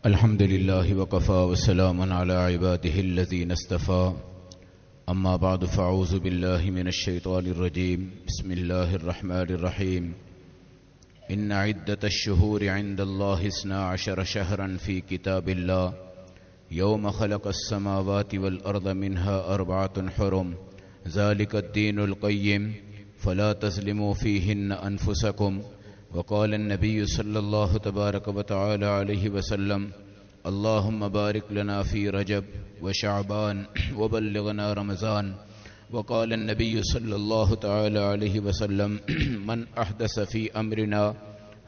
الحمد لله وكفى وسلام على عباده الذين اصطفى أما بعد فأعوذ بالله من الشيطان الرجيم بسم الله الرحمن الرحيم إن عدة الشهور عند الله 12 شهرا في كتاب الله يوم خلق السماوات والأرض منها 4 حرم ذلك الدين القيم فلا تظلموا فيهن أنفسكم وقال النبي صلى الله تبارك وتعالى عليه وسلم اللهم بارك لنا في رجب وشعبان وبلغنا رمضان وقال النبي صلى الله تعالى عليه وسلم من أحدث في أمرنا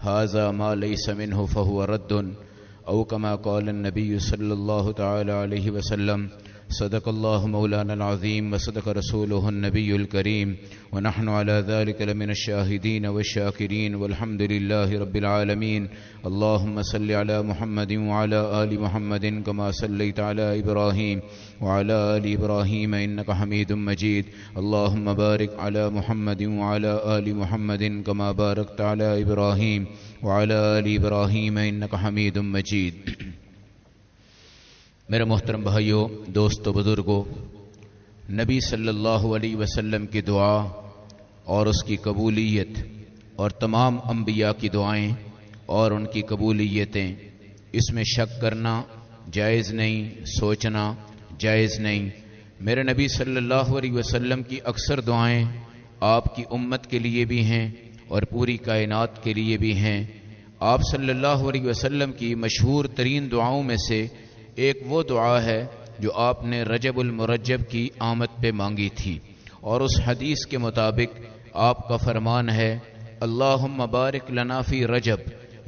هذا ما ليس منه فهو رد أو كما قال النبي صلى الله تعالى عليه وسلم صدق الله مولانا العظيم وصدق رسوله النبي الكريم ونحن على ذلك لمن الشاهدين والشاكرين والحمد لله رب العالمين اللهم صل على محمد وعلى آل محمد كما صليت على إبراهيم وعلى آل إبراهيم إنك حميد مجيد اللهم بارك على محمد وعلى آل محمد كما باركت على إبراهيم وعلى آل إبراهيم إنك حميد مجيد. میرے محترم بھائیوں، دوستو، بزرگوں، نبی صلی اللہ علیہ وسلم کی دعا اور اس کی قبولیت اور تمام انبیاء کی دعائیں اور ان کی قبولیتیں، اس میں شک کرنا جائز نہیں، سوچنا جائز نہیں. میرے نبی صلی اللہ علیہ وسلم کی اکثر دعائیں آپ کی امت کے لیے بھی ہیں اور پوری کائنات کے لیے بھی ہیں. آپ صلی اللہ علیہ وسلم کی مشہور ترین دعاؤں میں سے ایک وہ دعا ہے جو آپ نے رجب المرجب کی آمد پہ مانگی تھی، اور اس حدیث کے مطابق آپ کا فرمان ہے اللہم بارک لنا فی رجب،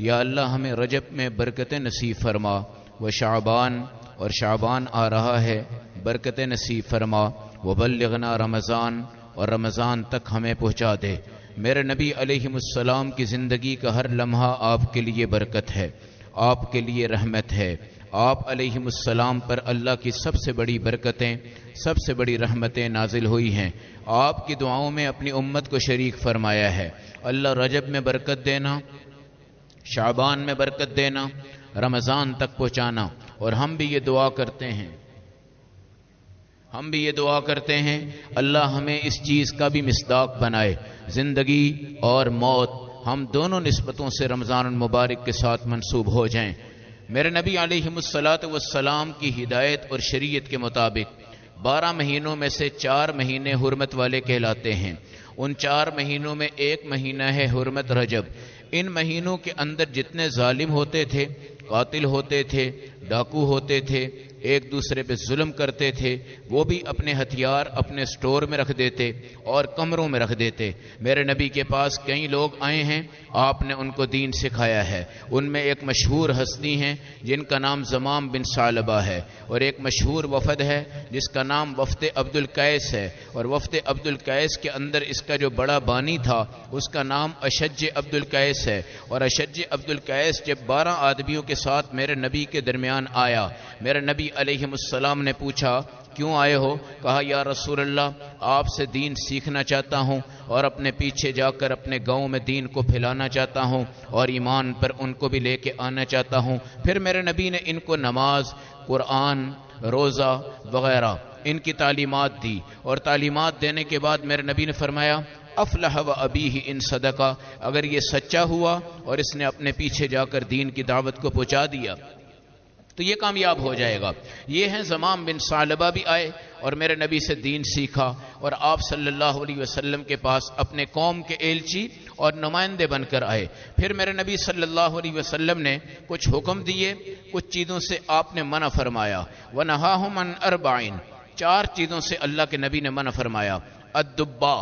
یا اللہ ہمیں رجب میں برکت نصیب فرما، و شعبان، اور شعبان آ رہا ہے، برکت نصیب فرما، وبلغنا رمضان، اور رمضان تک ہمیں پہنچا دے. میرے نبی علیہ السلام کی زندگی کا ہر لمحہ آپ کے لیے برکت ہے، آپ کے لیے رحمت ہے. آپ علیہ السلام پر اللہ کی سب سے بڑی برکتیں، سب سے بڑی رحمتیں نازل ہوئی ہیں. آپ کی دعاؤں میں اپنی امت کو شریک فرمایا ہے. اللہ رجب میں برکت دینا، شعبان میں برکت دینا، رمضان تک پہنچانا. اور ہم بھی یہ دعا کرتے ہیں اللہ ہمیں اس چیز کا بھی مصداق بنائے. زندگی اور موت ہم دونوں نسبتوں سے رمضان المبارک کے ساتھ منسوب ہو جائیں. میرے نبی علیہ السلام کی ہدایت اور شریعت کے مطابق 12 مہینوں میں سے 4 مہینے حرمت والے کہلاتے ہیں. ان 4 مہینوں میں ایک مہینہ ہے حرمت رجب. ان مہینوں کے اندر جتنے ظالم ہوتے تھے، قاتل ہوتے تھے، ڈاکو ہوتے تھے، ایک دوسرے پہ ظلم کرتے تھے، وہ بھی اپنے ہتھیار اپنے سٹور میں رکھ دیتے اور کمروں میں رکھ دیتے. میرے نبی کے پاس کئی لوگ آئے ہیں، آپ نے ان کو دین سکھایا ہے. ان میں ایک مشہور ہستی ہیں جن کا نام زمام بن ثعلبہ ہے، اور ایک مشہور وفد ہے جس کا نام وفد عبد القیس ہے. اور وفد عبد القیس کے اندر اس کا جو بڑا بانی تھا اس کا نام اشج عبد القیس ہے. اور اشج عبد القیس جب 12 آدمیوں کے ساتھ میرے نبی کے درمیان آیا، میرے نبی علیہ السلام نے پوچھا کیوں آئے ہو؟ کہا یا رسول اللہ آپ سے دین سیکھنا چاہتا ہوں اور اپنے پیچھے جا کر اپنے گاؤں میں دین کو پھیلانا چاہتا ہوں اور ایمان پر ان کو بھی لے کے آنا چاہتا ہوں. پھر میرے نبی نے ان کو نماز، قرآن، روزہ وغیرہ ان کی تعلیمات دی. اور تعلیمات دینے کے بعد میرے نبی نے فرمایا افلح و ابیہ ان صدقہ، اگر یہ سچا ہوا اور اس نے اپنے پیچھے جا کر دین کی دعوت کو پہنچا دیا تو یہ کامیاب ہو جائے گا. یہ ہیں زمام بن ثعلبہ بھی آئے اور میرے نبی سے دین سیکھا، اور آپ صلی اللہ علیہ وسلم کے پاس اپنے قوم کے ایلچی اور نمائندے بن کر آئے. پھر میرے نبی صلی اللہ علیہ وسلم نے کچھ حکم دیے، کچھ چیزوں سے آپ نے منع فرمایا. وَنَهَاهُمْ عَنْ 4 4 چیزوں سے اللہ کے نبی نے منع فرمایا. الدبا،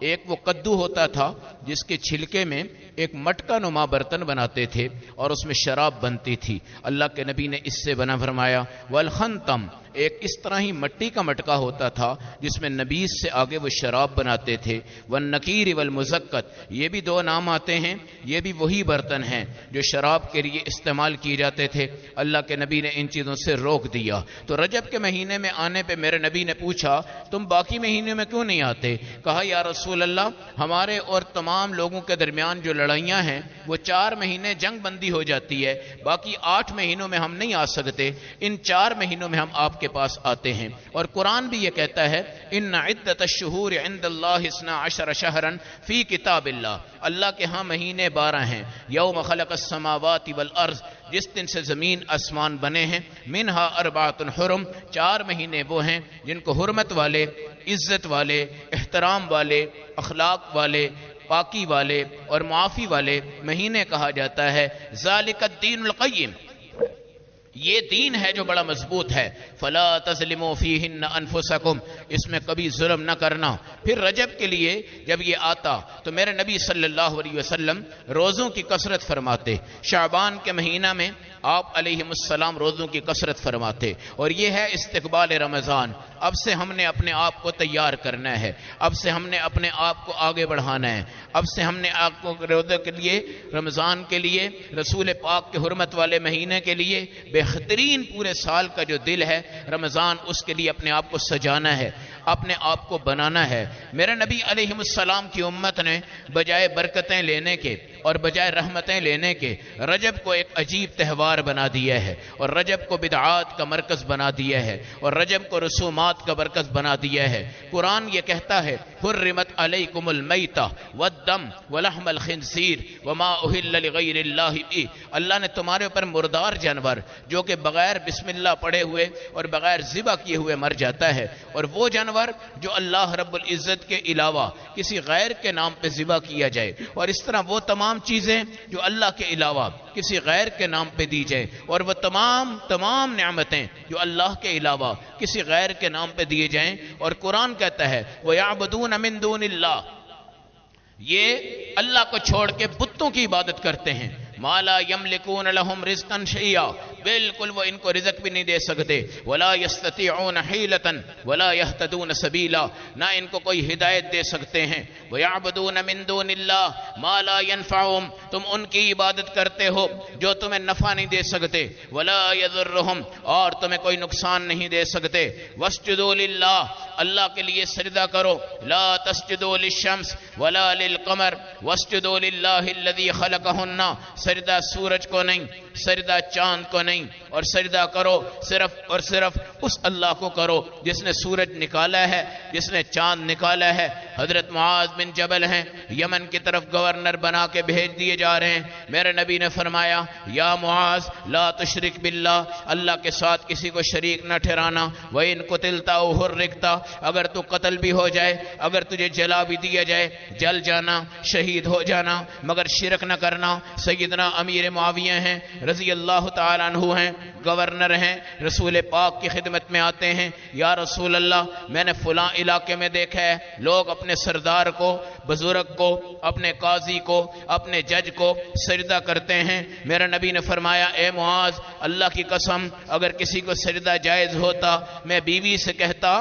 ایک وہ کدو ہوتا تھا جس کے چھلکے میں ایک مٹکا نما برتن بناتے تھے اور اس میں شراب بنتی تھی، اللہ کے نبی نے اس سے منع فرمایا. والخنتم، ایک اس طرح ہی مٹی کا مٹکا ہوتا تھا جس میں نبیذ سے آگے وہ شراب بناتے تھے. والنکیر والمزکت، یہ بھی دو نام آتے ہیں، یہ بھی وہی برتن ہیں جو شراب کے لیے استعمال کیے جاتے تھے. اللہ کے نبی نے ان چیزوں سے روک دیا. تو رجب کے مہینے میں آنے پہ میرے نبی نے پوچھا تم باقی مہینے میں کیوں نہیں آتے؟ کہا یا رسول اللہ ہمارے اور تمام لوگوں کے درمیان جو لڑائیاں ہیں وہ 4 مہینے جنگ بندی ہو جاتی ہے، باقی 8 مہینوں میں ہم نہیں آ سکتے، ان 4 مہینوں میں ہم آپ کے پاس آتے ہیں. اور قرآن بھی یہ کہتا ہے ان عدت الشہور عند اللہ 12 شہرا فی کتاب اللہ، اللہ کے ہاں مہینے 12 ہیں. یوم خلق السماوات والارض، جس دن سے زمین آسمان بنے ہیں. منہا 4 حرم، 4 مہینے وہ ہیں جن کو حرمت والے، عزت والے، احترام والے، اخلاق والے، پاکی والے اور معافی والے مہینے کہا جاتا ہے. ذالک الدین القیم، یہ دین ہے جو بڑا مضبوط ہے. فلا تظلموا فیہن انفسکم، اس میں کبھی ظلم نہ کرنا. پھر رجب کے لیے جب یہ آتا تو میرے نبی صلی اللہ علیہ وسلم روزوں کی کثرت فرماتے. شعبان کے مہینہ میں آپ علیہ السلام روزوں کی کثرت فرماتے. اور یہ ہے استقبال رمضان. اب سے ہم نے اپنے آپ کو تیار کرنا ہے، اب سے ہم نے اپنے آپ کو آگے بڑھانا ہے، اب سے ہم نے آپ کو روزے کے لیے، رمضان کے لیے، رسول پاک کے حرمت والے مہینے کے لیے، بہترین پورے سال کا جو دل ہے رمضان، اس کے لیے اپنے آپ کو سجانا ہے، اپنے آپ کو بنانا ہے. میرے نبی علیہ السلام کی امت نے بجائے برکتیں لینے کے اور بجائے رحمتیں لینے کے رجب کو ایک عجیب تہوار بنا دیا ہے، اور رجب کو بدعات کا مرکز بنا دیا ہے، اور رجب کو رسومات کا مرکز بنا دیا ہے. قرآن یہ کہتا ہے حرمت علیکم المیتہ والدم ولحم الخنزیر وما اہل لغیر اللہ بہ، اللہ نے تمہارے اوپر مردار جانور جو کہ بغیر بسم اللہ پڑھے ہوئے اور بغیر ذبح کیے ہوئے مر جاتا ہے، اور وہ جانور جو اللہ رب العزت کے علاوہ کسی غیر کے نام پہ ذبح کیا جائے، اور اس طرح وہ تمام چیزیں جو اللہ کے علاوہ کسی غیر کے نام پہ دی جائے، اور وہ تمام نعمتیں جو اللہ کے علاوہ کسی غیر کے نام پہ دیے جائیں. اور قرآن کہتا ہے وَيَعْبُدُونَ مِن دُونِ اللَّهِ، یہ اللہ کو چھوڑ کے بتوں کی عبادت کرتے ہیں. ما لا یملکون لہم رزقا شیئا، بالکل وہ ان کو رزق بھی نہیں دے سکتے. ولا یستطیعون حیلتا ولا یہتدون سبیلا، نہ ان کو کوئی ہدایت دے سکتے ہیں. ویعبدون من دون اللہ ما لا ینفعہم، تم ان کی عبادت کرتے ہو جو تمہیں نفع نہیں دے سکتے. ولا یضرہم، اور تمہیں کوئی نقصان نہیں دے سکتے. واسجدوا للہ، اللہ کے لیے سجدہ کرو. لا تسجدوا للشمس ولا للقمر واسجدوا للہ الذی خلقہن، سجدہ سورج کو نہیں، سجدہ چاند کو نہیں، اور سجدہ کرو صرف اور صرف اس اللہ کو کرو جس نے سورج نکالا ہے، جس نے چاند نکالا ہے. حضرت معاذ بن جبل ہیں، یمن کی طرف گورنر بنا کے بھیج دیے جا رہے ہیں. میرے نبی نے فرمایا یا معاذ لا تشرک باللہ، اللہ کے ساتھ کسی کو شریک نہ ٹھہرانا. وَإِن قُتِلْتَ أَوْ حُرِّقْتَ، اگر تو قتل بھی ہو جائے، اگر تجھے جلا بھی دیا جائے، جل جانا، شہید ہو جانا، مگر شرک نہ کرنا. سیدنا امیر معاویہ ہیں رضی اللہ تعالیٰ عنہ ہیں، گورنر ہیں، رسول پاک کی خدمت میں آتے ہیں. یا رسول اللہ میں نے فلاں علاقے میں دیکھا ہے لوگ اپنے سردار کو، بزرگ کو، اپنے قاضی کو، اپنے جج کو سجدہ کرتے ہیں. میرے نبی نے فرمایا اے معاذ اللہ کی قسم اگر کسی کو سجدہ جائز ہوتا میں بیوی سے کہتا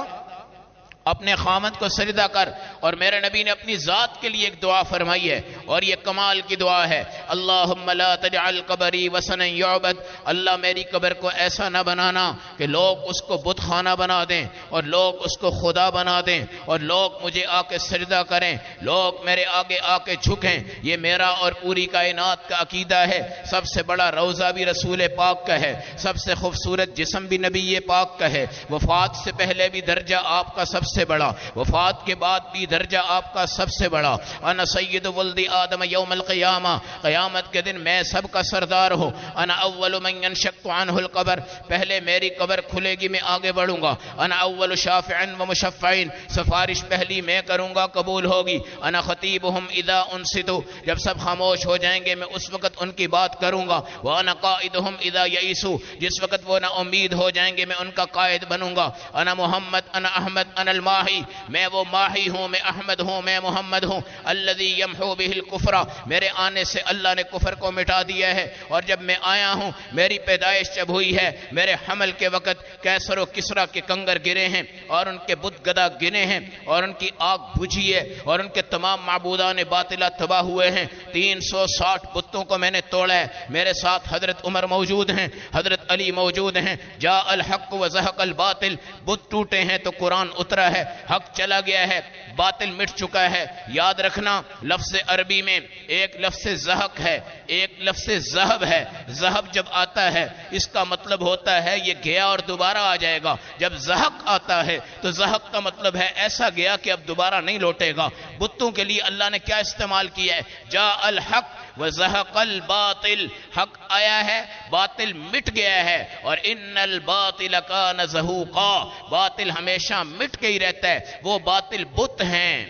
اپنے خامد کو سجدہ کر. اور میرے نبی نے اپنی ذات کے لیے ایک دعا فرمائی ہے، اور یہ کمال کی دعا ہے. اللہم لا تجعل قبری وثنا یعبد، اللہ میری قبر کو ایسا نہ بنانا کہ لوگ اس کو بت خانہ بنا دیں، اور لوگ اس کو خدا بنا دیں، اور لوگ مجھے آ کے سجدہ کریں، لوگ میرے آگے آ کے جھکیں. یہ میرا اور پوری کائنات کا عقیدہ ہے. سب سے بڑا روضہ بھی رسول پاک کا ہے، سب سے خوبصورت جسم بھی نبی پاک کا ہے. وفات سے پہلے بھی درجہ آپ کا سب سے بڑا، وفات کے بعد بھی درجہ آپ کا سب سے بڑا. انا سید ولد آدم یوم القیامہ، قیامت کے دن میں سب کا سردار ہوں. انا اول من ينشق عنہ القبر، پہلے میری قبر کھلے گی میں آگے بڑھوں گا. انا اول شافع و مشفع، سفارش پہلی میں کروں گا قبول ہوگی. انا خطیبہم اذا انصتوا، جب سب خاموش ہو جائیں گے میں اس وقت ان کی بات کروں گا. وانا قائدہم اذا یئسوا، جس وقت وہ نا امید ہو جائیں گے میں ان کا قائد بنوں گا. انا محمد انا احمد انا الماہی، میں وہ ماہی ہوں، میں احمد ہوں، میں محمد ہوں. الذی یمحو بہ الکفر، میرے آنے سے اللہ اللہ نے کفر کو مٹا دیا ہے، اور جب میں آیا ہوں میری پیدائش جب ہوئی ہے، میرے حمل کے وقت کیسر و کسرا کے کنگر گرے ہیں اور ان کے بت گدا گنے ہیں اور ان کی آگ بجھی ہے اور ان کے تمام معبودان باطلہ تباہ ہوئے ہیں۔ 360 بتوں کو میں نے توڑا ہے۔ میرے ساتھ حضرت عمر موجود ہیں، حضرت علی موجود ہیں۔ جاء الحق وزهق الباطل، بت ٹوٹے ہیں تو قرآن اترا ہے، حق چلا گیا ہے، باطل مٹ چکا ہے۔ یاد رکھنا لفظ عربی میں ایک لفظ زہق ہے، ایک لفظ ذہب ہے۔ ذہب جب آتا ہے اس کا مطلب ہوتا ہے یہ گیا اور دوبارہ آ جائے گا۔ جب زہق آتا ہے تو زہق کا مطلب ہے ایسا گیا کہ اب دوبارہ نہیں لوٹے گا۔ بتوں کے لیے اللہ نے کیا استعمال کیا ہے؟ جاء الحق وزهق الباطل، حق آیا ہے، باطل مٹ گیا ہے، اور ان الباطل کان زہوقا، باطل ہمیشہ مٹ کے ہی رہتا ہے۔ وہ باطل بت ہیں،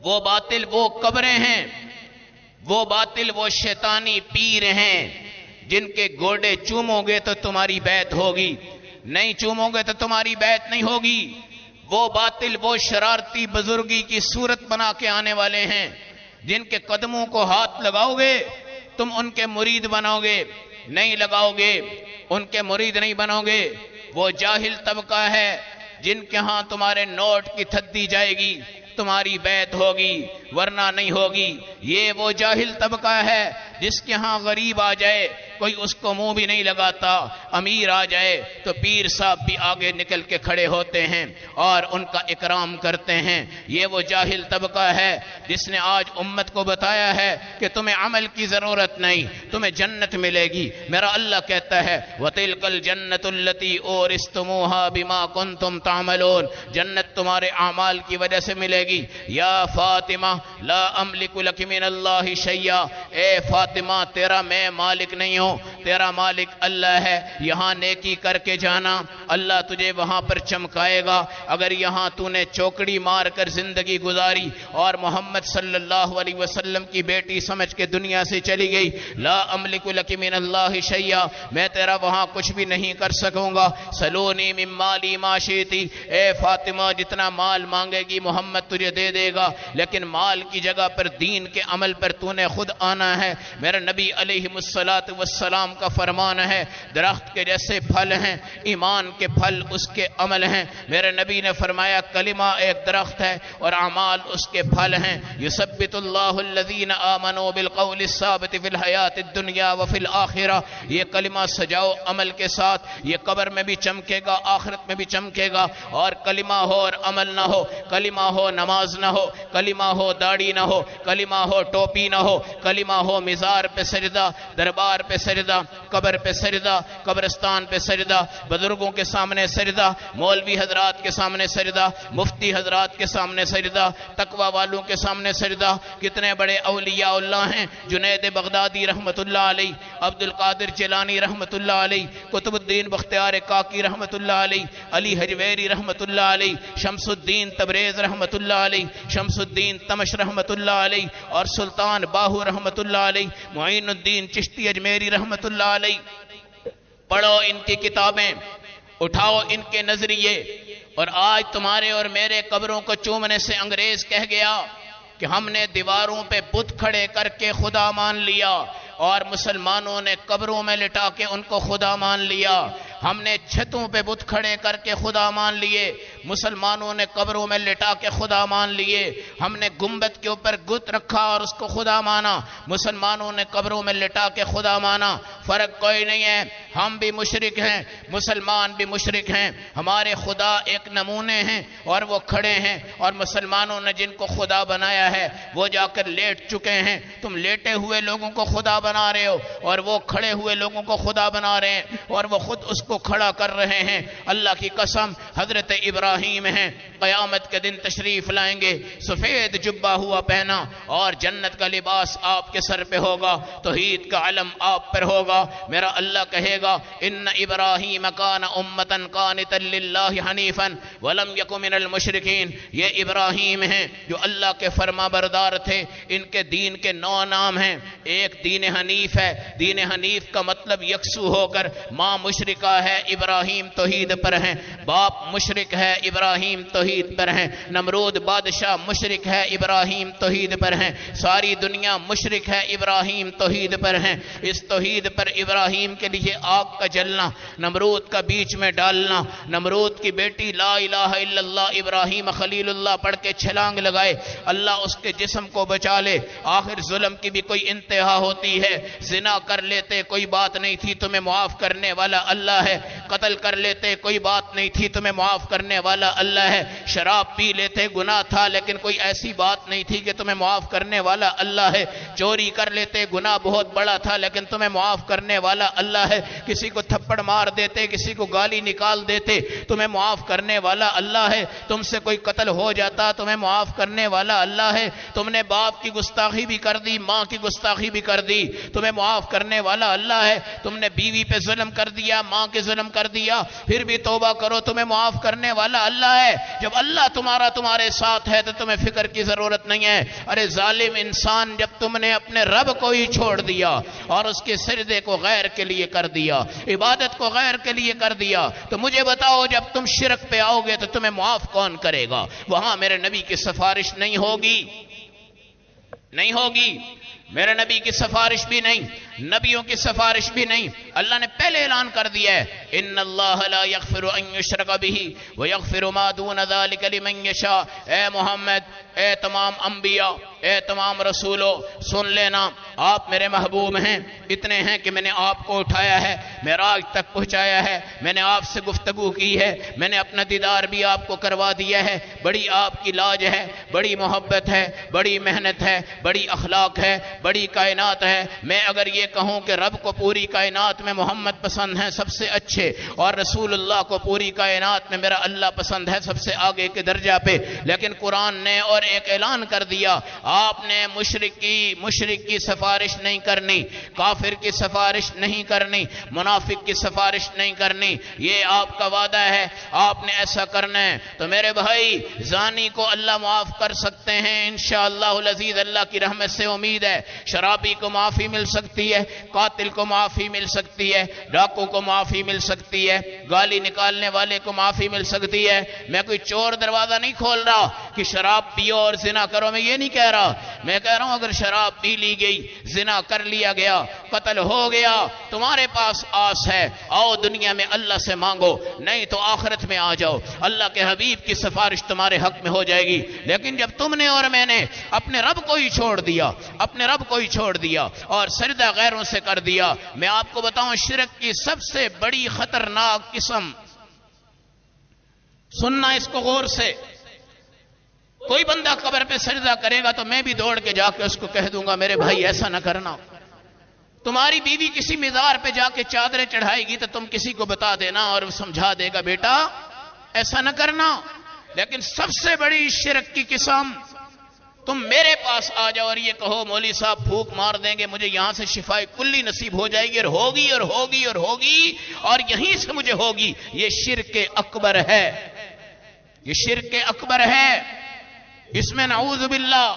وہ باطل وہ قبریں ہیں، وہ باطل وہ شیطانی پیر ہیں جن کے گوڑے چومو گے تو تمہاری بیعت ہوگی، نہیں چومو گے تو تمہاری بیعت نہیں ہوگی۔ وہ باطل وہ شرارتی بزرگی کی صورت بنا کے آنے والے ہیں جن کے قدموں کو ہاتھ لگاؤ گے تم ان کے مرید بنو گے، نہیں لگاؤ گے ان کے مرید نہیں بنو گے۔ وہ جاہل طبقہ ہے جن کے ہاں تمہارے نوٹ کی تھدی جائے گی، تمہاری بیعت ہوگی ورنہ نہیں ہوگی۔ یہ وہ جاہل طبقہ ہے جس کے ہاں غریب آ جائے کوئی اس کو منہ بھی نہیں لگاتا، امیر آ جائے تو پیر صاحب بھی آگے نکل کے کھڑے ہوتے ہیں اور ان کا اکرام کرتے ہیں۔ یہ وہ جاہل طبقہ ہے جس نے آج امت کو بتایا ہے کہ تمہیں عمل کی ضرورت نہیں، تمہیں جنت ملے گی۔ میرا اللہ کہتا ہے وَتِلْكَ الْجَنَّةُ الَّتِي أُورِثْتُمُوهَا بِمَا كُنْتُمْ تَعْمَلُونَ، جنت تمہارے اعمال کی وجہ سے ملے گی۔ یا فاطمہ لا املک لک من اللہ شیئا، اے فاطمہ تیرا میں مالک نہیں ہوں، تیرا مالک اللہ ہے۔ یہاں نیکی کر کے جانا، اللہ تجھے وہاں پر چمکائے گا۔ اگر یہاں تو نے چوکڑی مار کر زندگی گزاری اور محمد صلی اللہ علیہ وسلم کی بیٹی سمجھ کے دنیا سے چلی گئی، لا املک لک من اللہ شیئا، میں تیرا وہاں کچھ بھی نہیں کر سکوں گا۔ سلونی من مالی ما شئتی، اے فاطمہ جتنا مال مانگے گی محمد تجھے دے دے گا، لیکن مال کی جگہ پر دین کے عمل پر تو نے خود آنا ہے۔ میرے نبی علیہ السلام کا فرمان ہے درخت کے جیسے پھل ہیں، ایمان کے پھل اس کے عمل ہیں۔ میرے نبی نے فرمایا کلمہ ایک درخت ہے اور اعمال اس کے پھل ہیں۔ یثبت اللہ الذین آمنوا بالقول الثابت فی الحیات الدنیا وفی الآخرہ، یہ کلمہ سجاؤ عمل کے ساتھ، یہ قبر میں بھی چمکے گا، آخرت میں بھی چمکے گا۔ اور کلمہ ہو اور عمل نہ ہو، کلمہ ہو نماز نہ ہو، کلمہ ہو داڑھی نہ ہو، کلمہ ہو ٹوپی نہ ہو، کلمہ ہو مزار پہ سجدہ، دربار پہ سجدہ، قبر پہ سجدہ، قبرستان پہ سجدہ، بزرگوں کے سامنے سجدہ، مولوی حضرات کے سامنے سجدہ، مفتی حضرات کے سامنے سجدہ، تقوی والوں کے سامنے سجدہ۔ کتنے بڑے اولیاء اللہ ہیں، جنید بغدادی رحمت اللہ علیہ، عبد القادر جیلانی رحمت اللہ علیہ، قطب الدین بختیار کاکی رحمت اللہ علیہ، علی حجویری رحمت اللہ علیہ، شمس الدین تبریز رحمت اللہ علیہ، شمس الدین تمش رحمت اللہ علیہ، اور سلطان باہو رحمت اللہ علیہ، معین الدین چشتی اجمیری رحمت اللہ علیہ۔ پڑھو ان کی کتابیں، اٹھاؤ ان کے نظریے، اور آج تمہارے اور میرے قبروں کو چومنے سے انگریز کہہ گیا کہ ہم نے دیواروں پہ بت کھڑے کر کے خدا مان لیا، اور مسلمانوں نے قبروں میں لٹا کے ان کو خدا مان لیا۔ ہم نے چھتوں پہ بت کھڑے کر کے خدا مان لیے، مسلمانوں نے قبروں میں لٹا کے خدا مان لیے۔ ہم نے گنبد کے اوپر گت رکھا اور اس کو خدا مانا، مسلمانوں نے قبروں میں لٹا کے خدا مانا۔ فرق کوئی نہیں ہے، ہم بھی مشرک ہیں، مسلمان بھی مشرک ہیں۔ ہمارے خدا ایک نمونے ہیں اور وہ کھڑے ہیں، اور مسلمانوں نے جن کو خدا بنایا ہے وہ جا کر لیٹ چکے ہیں۔ تم لیٹے ہوئے لوگوں کو خدا بنا رہے ہو اور وہ کھڑے ہوئے لوگوں کو خدا بنا رہے ہیں، اور وہ خود اس کو کھڑا کر رہے ہیں۔ اللہ کی قسم حضرت ابراہیم ہیں، قیامت کے دن تشریف لائیں گے، سفید جبہ ہوا پہنا، اور جنت کا لباس آپ کے سر پہ ہوگا، توحید کا علم آپ پر ہوگا۔ میرا اللہ کہے گا ان ابراہیم کان امتا قانتا للہ حنیفا ولم یک من المشرکین، یہ ابراہیم ہیں جو اللہ کے فرما بردار تھے۔ ان کے دین کے 9 نام ہیں، ایک دین حنیف ہے، دین حنیف کا مطلب یکسو ہو کر، ماں مشرکہ ہے ابراہیم توحید پر ہیں، باپ مشرک ہے ابراہیم توحید توحید پر ہیں، نمرود بادشاہ مشرک ہے، ابراہیم توحید پر ہیں، ساری دنیا مشرک ہے، ابراہیم توحید پر ہیں۔ اس توحید پر ابراہیم کے لیے آگ کا جلنا، نمرود کا بیچ میں ڈالنا، نمرود کی بیٹی لا الہ الا اللہ ابراہیم خلیل اللہ پڑھ کے چھلانگ لگائے، اللہ اس کے جسم کو بچا لے۔ آخر ظلم کی بھی کوئی انتہا ہوتی ہے، زنا کر لیتے کوئی بات نہیں تھی، تمہیں معاف کرنے والا اللہ ہے، قتل کر لیتے کوئی بات نہیں تھی، تمہیں معاف کرنے والا اللہ ہے، شراب پی لیتے گناہ تھا لیکن کوئی ایسی بات نہیں تھی کہ تمہیں معاف کرنے والا اللہ ہے، چوری کر لیتے گناہ بہت بڑا تھا لیکن تمہیں معاف کرنے والا اللہ ہے، کسی کو تھپڑ مار دیتے، کسی کو گالی نکال دیتے، تمہیں معاف کرنے والا اللہ ہے، تم سے کوئی قتل ہو جاتا تمہیں معاف کرنے والا اللہ ہے، تم نے باپ کی گستاخی بھی کر دی، ماں کی گستاخی بھی کر دی، تمہیں معاف کرنے والا اللہ ہے، تم نے بیوی پہ ظلم کر دیا، ماں کے ظلم کر دیا، پھر بھی توبہ کرو، تمہیں معاف کرنے والا اللہ ہے۔ جب اللہ تمہارے ساتھ ہے تو تمہیں فکر کی ضرورت نہیں ہے۔ ارے ظالم انسان، جب تم نے اپنے رب کو ہی چھوڑ دیا اور اس کے سجدے کو غیر کے لیے کر دیا، عبادت کو غیر کے لیے کر دیا، تو مجھے بتاؤ جب تم شرک پہ آؤ گے تو تمہیں معاف کون کرے گا؟ وہاں میرے نبی کی سفارش نہیں ہوگی، نہیں ہوگی، میرے نبی کی سفارش بھی نہیں، نبیوں کی سفارش بھی نہیں۔ اللہ نے پہلے اعلان کر دیا ہے، ان اللہ لا یغفر ان یشرک بہ ویغفر ما دون ذلک لمن یشاء۔ اے محمد، اے تمام انبیاء، اے تمام رسولوں، سن لینا، آپ میرے محبوب ہیں، اتنے ہیں کہ میں نے آپ کو اٹھایا ہے، معراج تک پہنچایا ہے، میں نے آپ سے گفتگو کی ہے، میں نے اپنا دیدار بھی آپ کو کروا دیا ہے، بڑی آپ کی لاج ہے، بڑی محبت ہے، بڑی محنت ہے، بڑی اخلاق ہے، بڑی کائنات ہے۔ میں اگر یہ کہوں کہ رب کو پوری کائنات میں محمد پسند ہے سب سے اچھے، اور رسول اللہ کو پوری کائنات میں میرا اللہ پسند ہے سب سے آگے کے درجہ پہ، لیکن قرآن نے اور ایک اعلان کر دیا، آپ نے مشرک کی سفارش نہیں کرنی، کافر کی سفارش نہیں کرنی، منافق کی سفارش نہیں کرنی، یہ آپ کا وعدہ ہے، آپ نے ایسا کرنا ہے۔ تو میرے بھائی، زانی کو اللہ معاف کر سکتے ہیں انشاءاللہ العزیز، اللہ کی رحمت سے امید ہے۔ شرابی کو معافی مل سکتی ہے، قاتل کو معافی مل سکتی ہے، ڈاکو کو معافی مل سکتی ہے، گالی نکالنے والے کو معافی مل سکتی ہے۔ میں کوئی چور دروازہ نہیں کھول رہا کہ شراب پیو اور زنا کرو، میں یہ نہیں کہہ رہا، میں کہہ رہا ہوں اگر شراب پی لی گئی، زنا کر لیا گیا، قتل ہو گیا، تمہارے پاس آس ہے، آؤ دنیا میں اللہ سے مانگو، نہیں تو آخرت میں آ جاؤ، اللہ کے حبیب کی سفارش تمہارے حق میں ہو جائے گی۔ لیکن جب تم نے اور میں نے اپنے رب کو ہی چھوڑ دیا، اپنے رب کو ہی چھوڑ دیا اور سجدہ غیروں سے کر دیا، میں آپ کو بتاؤں شرک کی سب سے بڑی خطرناک قسم، سننا اس کو غور سے، کوئی بندہ قبر پہ سجدہ کرے گا تو میں بھی دوڑ کے جا کے اس کو کہہ دوں گا میرے بھائی ایسا نہ کرنا۔ تمہاری بیوی کسی مزار پہ جا کے چادریں چڑھائے گی تو تم کسی کو بتا دینا اور وہ سمجھا دے گا بیٹا ایسا نہ کرنا۔ لیکن سب سے بڑی شرک کی قسم، تم میرے پاس آ جاؤ اور یہ کہو مولوی صاحب پھونک مار دیں گے مجھے یہاں سے شفا کلی نصیب ہو جائے گی، اور ہوگی اور ہوگی اور ہوگی اور یہیں سے مجھے ہوگی، یہ شرک اکبر ہے، یہ شرک اکبر ہے۔ اس میں نعوذ باللہ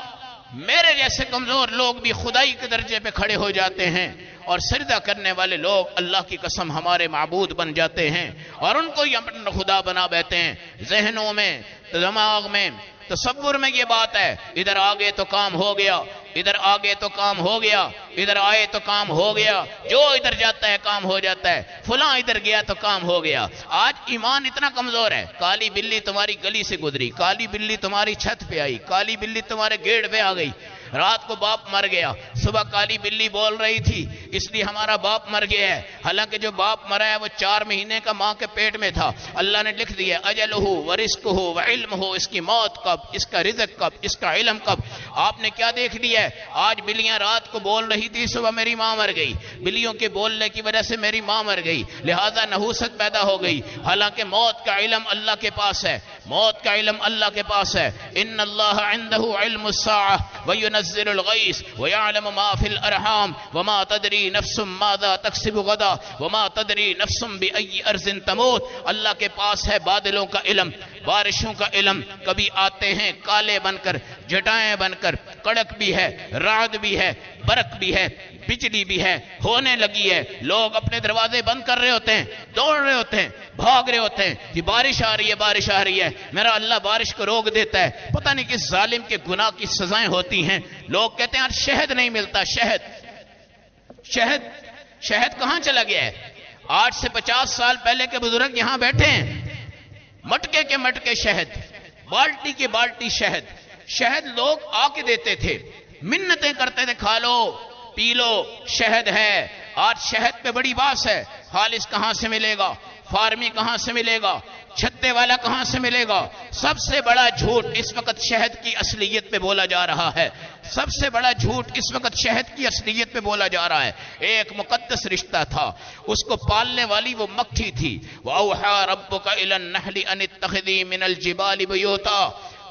میرے جیسے کمزور لوگ بھی خدائی کے درجے پہ کھڑے ہو جاتے ہیں، اور سجدہ کرنے والے لوگ اللہ کی قسم ہمارے معبود بن جاتے ہیں اور ان کو اپنا خدا بنا بیٹھتے ہیں۔ ذہنوں میں، دماغ میں، تصور میں یہ بات ہے، ادھر آگے تو کام ہو گیا، ادھر آگے تو کام ہو گیا، ادھر آئے تو کام ہو گیا، جو ادھر جاتا ہے کام ہو جاتا ہے، فلاں ادھر گیا تو کام ہو گیا۔ آج ایمان اتنا کمزور ہے، کالی بلی تمہاری گلی سے گزری، کالی بلی تمہاری چھت پہ آئی، کالی بلی تمہارے گیٹ پہ آ گئی، رات کو باپ مر گیا، صبح کالی بلی بول رہی تھی اس لیے ہمارا باپ مر گیا ہے، حالانکہ جو باپ مرا ہے وہ 4 مہینے کا ماں کے پیٹ میں تھا، اللہ نے لکھ دیا اجلہ ورزقہ وعلمہ، اس کی موت کب، اس کا رزق کب، اس کا علم کب۔ آپ نے کیا دیکھ لیا ہے؟ آج بلیاں رات کو بول رہی تھی صبح میری ماں مر گئی، بلیوں کے بولنے کی وجہ سے میری ماں مر گئی، لہذا نحوست پیدا ہو گئی، حالانکہ موت کا علم اللہ کے پاس ہے، موت کا علم اللہ کے پاس ہے۔ ان اللہ عنده علم الساعہ وینزل الغیث ویعلم ما فی الارحام وما تدری نفس ماذا تکسب غدا وما تدری نفس بأی ارض تموت۔ اللہ کے پاس ہے بادلوں کا علم، بارشوں کا علم، کبھی آتے ہیں کالے بن کر، جٹائیں بن کر، کڑک بھی ہے، رعد بھی ہے، برق بھی ہے، بجلی بھی ہے، ہونے لگی ہے، لوگ اپنے دروازے بند کر رہے ہوتے ہیں، دوڑ رہے ہوتے ہیں، بھاگ رہے ہوتے ہیں کہ بارش آ رہی ہے، بارش آ رہی ہے، میرا اللہ بارش کو روک دیتا ہے، پتہ نہیں کس ظالم کے گناہ کی سزائیں ہوتی ہیں۔ لوگ کہتے ہیں یار شہد نہیں ملتا، شہد کہاں چلا گیا ہے؟ 8 سے 50 سال پہلے کے بزرگ یہاں بیٹھے ہیں، مٹکے کے مٹکے شہد، بالٹی کے بالٹی شہد لوگ آ کے دیتے تھے، منتیں کرتے تھے، کھا لو پی لو شہد ہے۔ آج شہد پہ بڑی باس ہے، خالص کہاں سے ملے گا، فارمی کہاں سے ملے گا، چھتے والا کہاں سے ملے گا؟ سب سے بڑا جھوٹ اس وقت شہد کی اصلیت پہ بولا جا رہا ہے، سب سے بڑا جھوٹ اس وقت شہد کی اصلیت پہ بولا جا رہا ہے۔ ایک مقدس رشتہ تھا، اس کو پالنے والی وہ مکھی تھی۔ وَأَوْحَىٰ رَبُّكَ إِلَى النَّحْلِ أَنِ اتَّخِذِي مِنَ الْجِبَالِ بُيُوتًا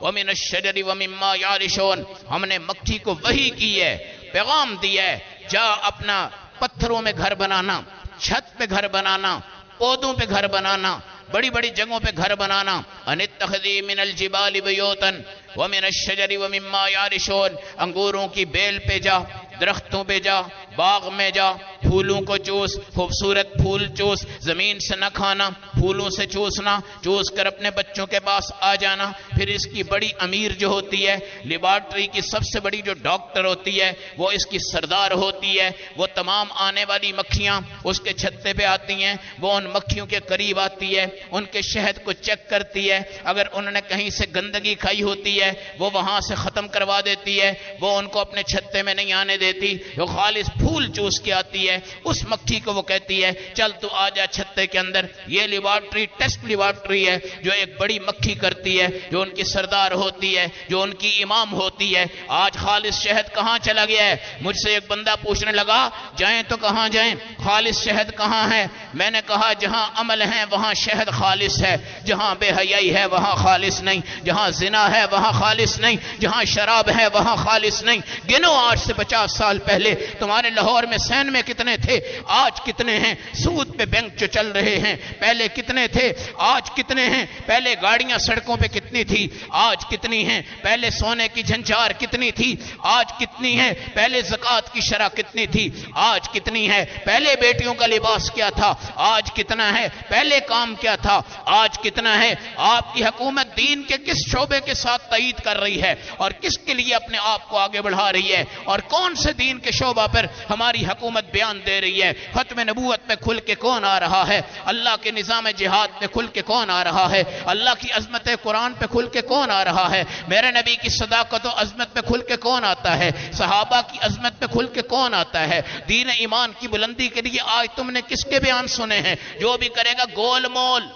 وَمِنَ الشَّجَرِ وَمِمَّا يَعْرِشُونَ۔ ہم نے مکھی کو وحی کی ہے، پیغام دیا ہے، جا اپنا پتھروں میں گھر بنانا، چھت پہ گھر بنانا، پودوں پہ گھر بنانا، بڑی بڑی جگہوں پہ گھر بنانا۔ ان اتخذی من الجبال بیوتا ومن الشجر ومما یعرشون، انگوروں کی بیل پہ جا، درختوں پہ جا، باغ میں جا، پھولوں کو چوس، خوبصورت پھول چوس، زمین سے نہ کھانا، پھولوں سے چوسنا، چوس کر اپنے بچوں کے پاس آ جانا۔ پھر اس کی بڑی امیر جو ہوتی ہے، لیبارٹری کی سب سے بڑی جو ڈاکٹر ہوتی ہے، وہ اس کی سردار ہوتی ہے، وہ تمام آنے والی مکھیاں اس کے چھتے پہ آتی ہیں، وہ ان مکھیوں کے قریب آتی ہے، ان کے شہد کو چیک کرتی ہے، اگر انہوں نے کہیں سے گندگی کھائی ہوتی ہے وہ وہاں سے ختم کروا دیتی ہے، وہ ان کو اپنے چھتے میں نہیں آنے دیتی، وہ خالص پھول چوس کے آتی ہے۔ اس مکھی کو وہ کہتی ہے چل تو آ جا چھتے کے اندر۔ یہ لیبارٹری ٹیسٹ لیبارٹری ہے جو ایک بڑی مکھی کرتی ہے، جو ان کی سردار ہوتی ہے، جو ان کی امام ہوتی ہے۔ آج خالص شہد کہاں چلا گیا ہے؟ مجھ سے ایک بندہ پوچھنے لگا جائیں تو کہاں جائیں، خالص شہد کہاں ہے؟ میں نے کہا جہاں عمل ہے وہاں شہد خالص ہے، جہاں بے حیائی ہے وہاں خالص نہیں، جہاں زنا ہے وہاں خالص نہیں، جہاں شراب ہے وہاں خالص نہیں۔ گنو 8 سے 50 سال پہلے تمہارے لاہور میں سین میں کتنے تھے، آج کتنے ہیں؟ سود پہ بینک جو چل رہے ہیں، پہلے کتنے تھے آج کتنے ہیں؟ پہلے گاڑیاں سڑکوں پہ کتنی تھی آج کتنی ہیں؟ پہلے سونے کی جھنجھار کتنی تھی آج کتنی ہے؟ پہلے زکوٰۃ کی شرح کتنی تھی آج کتنی ہے؟ پہلے بیٹیوں کا لباس کیا تھا آج کتنا ہے؟ پہلے کام کیا تھا آج کتنا ہے؟ آپ کی حکومت دین کے کس شعبے کے ساتھ تائید کر رہی ہے اور کس کے لیے اپنے آپ کو آگے بڑھا رہی ہے، اور کون سے دین کے شعبہ پر ہماری حکومت بیان دے رہی ہے؟ ختم نبوت پہ کھل کے کون آ رہا ہے؟ اللہ کے نظام جہاد پہ کھل کے کون آ رہا ہے؟ اللہ کی عظمت قرآن پہ کھل کے کون آ رہا ہے؟ میرے نبی کی صداقت و عظمت پہ کھل کے کون آتا ہے؟ صحابہ کی عظمت پہ کھل کے کون آتا ہے؟ دین ایمان کی بلندی کے لیے آج تم نے کس کے بیان سنے ہیں؟ جو بھی کرے گا گول مول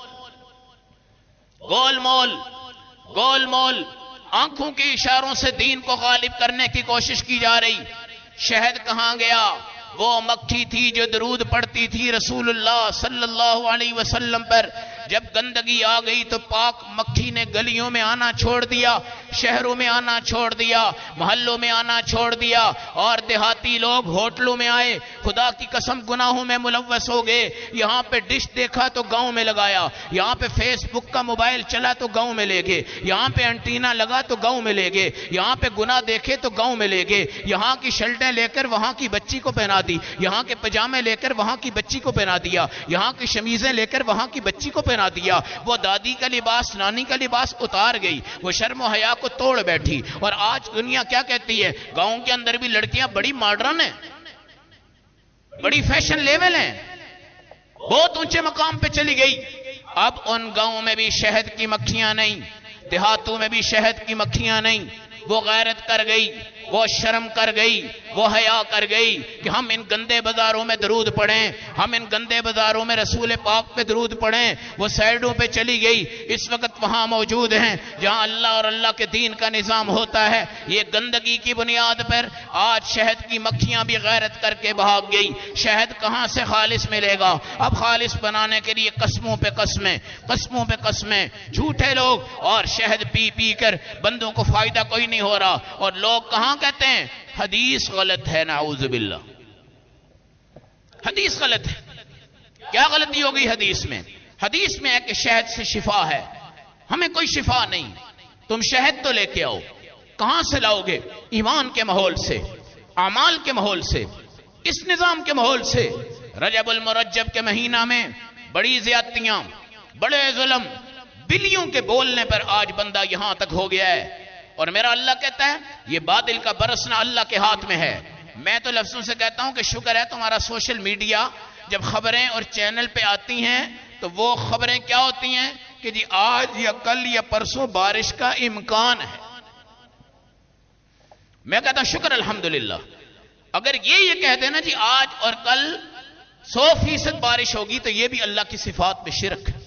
گول مول گول مول، آنکھوں کے اشاروں سے دین کو غالب کرنے کی کوشش کی جا رہی۔ شہد کہاں گیا؟ وہ مکھی تھی جو درود پڑھتی تھی رسول اللہ صلی اللہ علیہ وسلم پر۔ جب گندگی آ گئی تو پاک مکھی نے گلیوں میں آنا چھوڑ دیا، شہروں میں آنا چھوڑ دیا، محلوں میں آنا چھوڑ دیا، اور دیہاتی لوگ ہوٹلوں میں آئے، خدا کی قسم گناہوں میں ملوث ہو گئے۔ یہاں پہ ڈش دیکھا تو گاؤں میں لگایا، یہاں پہ فیس بک کا موبائل چلا تو گاؤں میں لے گئے، یہاں پہ انٹینا لگا تو گاؤں میں لے گئے، یہاں پہ گناہ دیکھے تو گاؤں میں لے گئے، یہاں کی شرٹیں لے کر وہاں کی بچی کو پہنا دی، یہاں کے پجامے لے کر وہاں کی بچی کو پہنا دیا، یہاں کی شمیزیں لے کر وہاں کی بچی کو پہنا دیا۔ وہ دادی کا لباس نانی کا لباس اتار گئی، وہ شرم و حیا کو توڑ بیٹھی۔ اور آج دنیا کیا کہتی ہے؟ گاؤں کے اندر بھی لڑکیاں بڑی ماڈرن ہیں، بڑی فیشن لیول ہیں، بہت اونچے مقام پہ چلی گئی۔ اب ان گاؤں میں بھی شہد کی مکھیاں نہیں، دیہاتوں میں بھی شہد کی مکھیاں نہیں۔ وہ غیرت کر گئی، وہ شرم کر گئی، وہ حیا کر گئی کہ ہم ان گندے بازاروں میں درود پڑھیں، ہم ان گندے بازاروں میں رسول پاک پہ درود پڑھیں۔ وہ سائیڈوں پہ چلی گئی، اس وقت وہاں موجود ہیں جہاں اللہ اور اللہ کے دین کا نظام ہوتا ہے۔ یہ گندگی کی بنیاد پر آج شہد کی مکھیاں بھی غیرت کر کے بھاگ گئی۔ شہد کہاں سے خالص ملے گا؟ اب خالص بنانے کے لیے قسموں پہ قسمیں، قسموں پہ قسمیں، جھوٹے لوگ، اور شہد پی پی کر بندوں کو فائدہ کوئی نہیں ہو رہا، اور لوگ کہاں کہتے ہیں حدیث غلط ہے، نعوذ باللہ، حدیث غلط ہے۔ کیا غلطی ہو گئی حدیث میں؟ حدیث میں ہے کہ شہد سے شفا ہے، ہمیں کوئی شفا نہیں. تم شہد تو لے کے آؤ. کہاں سے لاؤ گے؟ ایمان کے ماحول سے، اعمال کے ماحول سے، اس نظام کے ماحول سے. رجب المرجب کے مہینہ میں بڑی زیادتیاں، بڑے ظلم، بلیوں کے بولنے پر آج بندہ یہاں تک ہو گیا ہے. اور میرا اللہ کہتا ہے یہ بادل کا برسنا اللہ کے ہاتھ میں ہے. میں تو لفظوں سے کہتا ہوں کہ شکر ہے تمہارا سوشل میڈیا جب خبریں اور چینل پہ آتی ہیں تو وہ خبریں کیا ہوتی ہیں کہ جی آج یا کل یا پرسوں بارش کا امکان ہے. میں کہتا ہوں شکر الحمدللہ. اگر یہ کہہ دینا جی آج اور کل 100% بارش ہوگی تو یہ بھی اللہ کی صفات میں شرک ہے.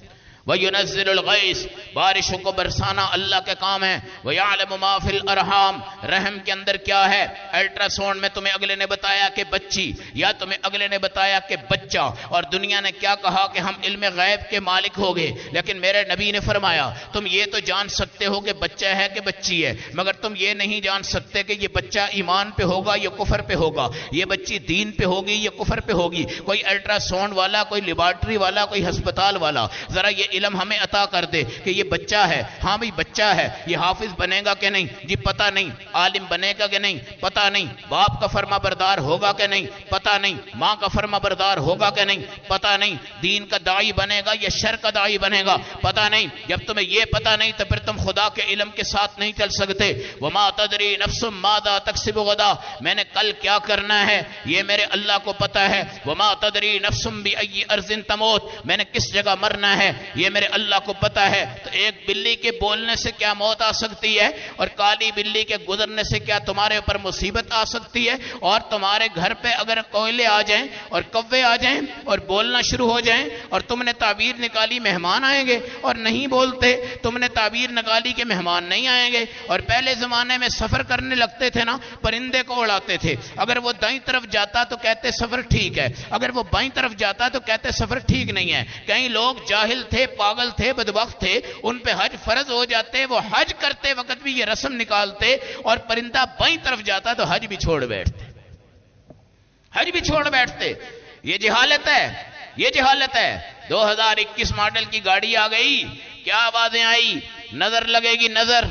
وَيُنَزِّلُ الْغَيْثَ، بارشوں کو برسانا اللہ کے کام ہے. وَيَعْلَمُ مَا فِي الْأَرْحَامِ، رحم کے اندر کیا ہے. الٹرا ساؤنڈ میں تمہیں اگلے نے بتایا کہ بچی، یا تمہیں اگلے نے بتایا کہ بچہ، اور دنیا نے کیا کہا کہ ہم علم غیب کے مالک ہو گئے. لیکن میرے نبی نے فرمایا تم یہ تو جان سکتے ہو کہ بچہ ہے کہ بچی ہے، مگر تم یہ نہیں جان سکتے کہ یہ بچہ ایمان پہ ہوگا یا کفر پہ ہوگا، یہ بچی دین پہ ہوگی یا کفر پہ ہوگی. کوئی الٹرا ساؤنڈ والا، کوئی لیبارٹری والا، کوئی ہسپتال والا ذرا یہ علم ہمیں عطا کر دے کہ یہ بچہ ہے. ہاں بھئی بچہ ہے، یہ حافظ بنے گا کہ نہیں جی پتہ نہیں، عالم بنے گا کہ نہیں پتہ نہیں، باپ کا فرما بردار ہوگا کہ نہیں پتہ نہیں، ماں کا فرما بردار ہوگا کہ نہیں پتہ نہیں، دین کا داعی بنے گا یا شر کا داعی بنے گا پتہ نہیں. جب تمہیں یہ پتہ نہیں تو پھر تم خدا کے علم کے ساتھ نہیں چل سکتے. وما تدری نفس ماذا تکسب غدا، میں نے کل کیا کرنا ہے یہ میرے اللہ کو پتہ ہے. وما تدری نفس بأی ارض تموت، میں نے کس جگہ مرنا ہے یہ میرے اللہ کو پتہ ہے. تو ایک بلی کے بولنے سے کیا موت آ سکتی ہے، اور کالی بلی کے گزرنے سے کیا تمہارے اوپر مصیبت آ سکتی ہے. اور تمہارے گھر پہ اگر کوئلے آ جائیں اور کوے آ جائیں اور بولنا شروع ہو جائیں اور تم نے تعبیر نکالی مہمان آئیں گے اور نہیں بولتے، تم نے تعبیر نکالی کہ مہمان نہیں آئیں گے. اور پہلے زمانے میں سفر کرنے لگتے تھے نا، پرندے کو اڑاتے تھے. اگر وہ دائیں طرف جاتا تو کہتے سفر ٹھیک ہے، اگر وہ بائیں طرف جاتا تو کہتے سفر ٹھیک نہیں ہے. کئی لوگ جاہل تھے، پاگل تھے، بدبخت تھے، ان پہ حج فرض ہو جاتے، وہ حج کرتے وقت بھی یہ رسم نکالتے، اور پرندہ بائیں طرف جاتا تو حج بھی چھوڑ بیٹھتے، حج بھی چھوڑ بیٹھتے. یہ جہالت ہے، یہ جہالت ہے. 2021 ماڈل کی گاڑی آ گئی، کیا آوازیں آئی، نظر لگے گی نظر،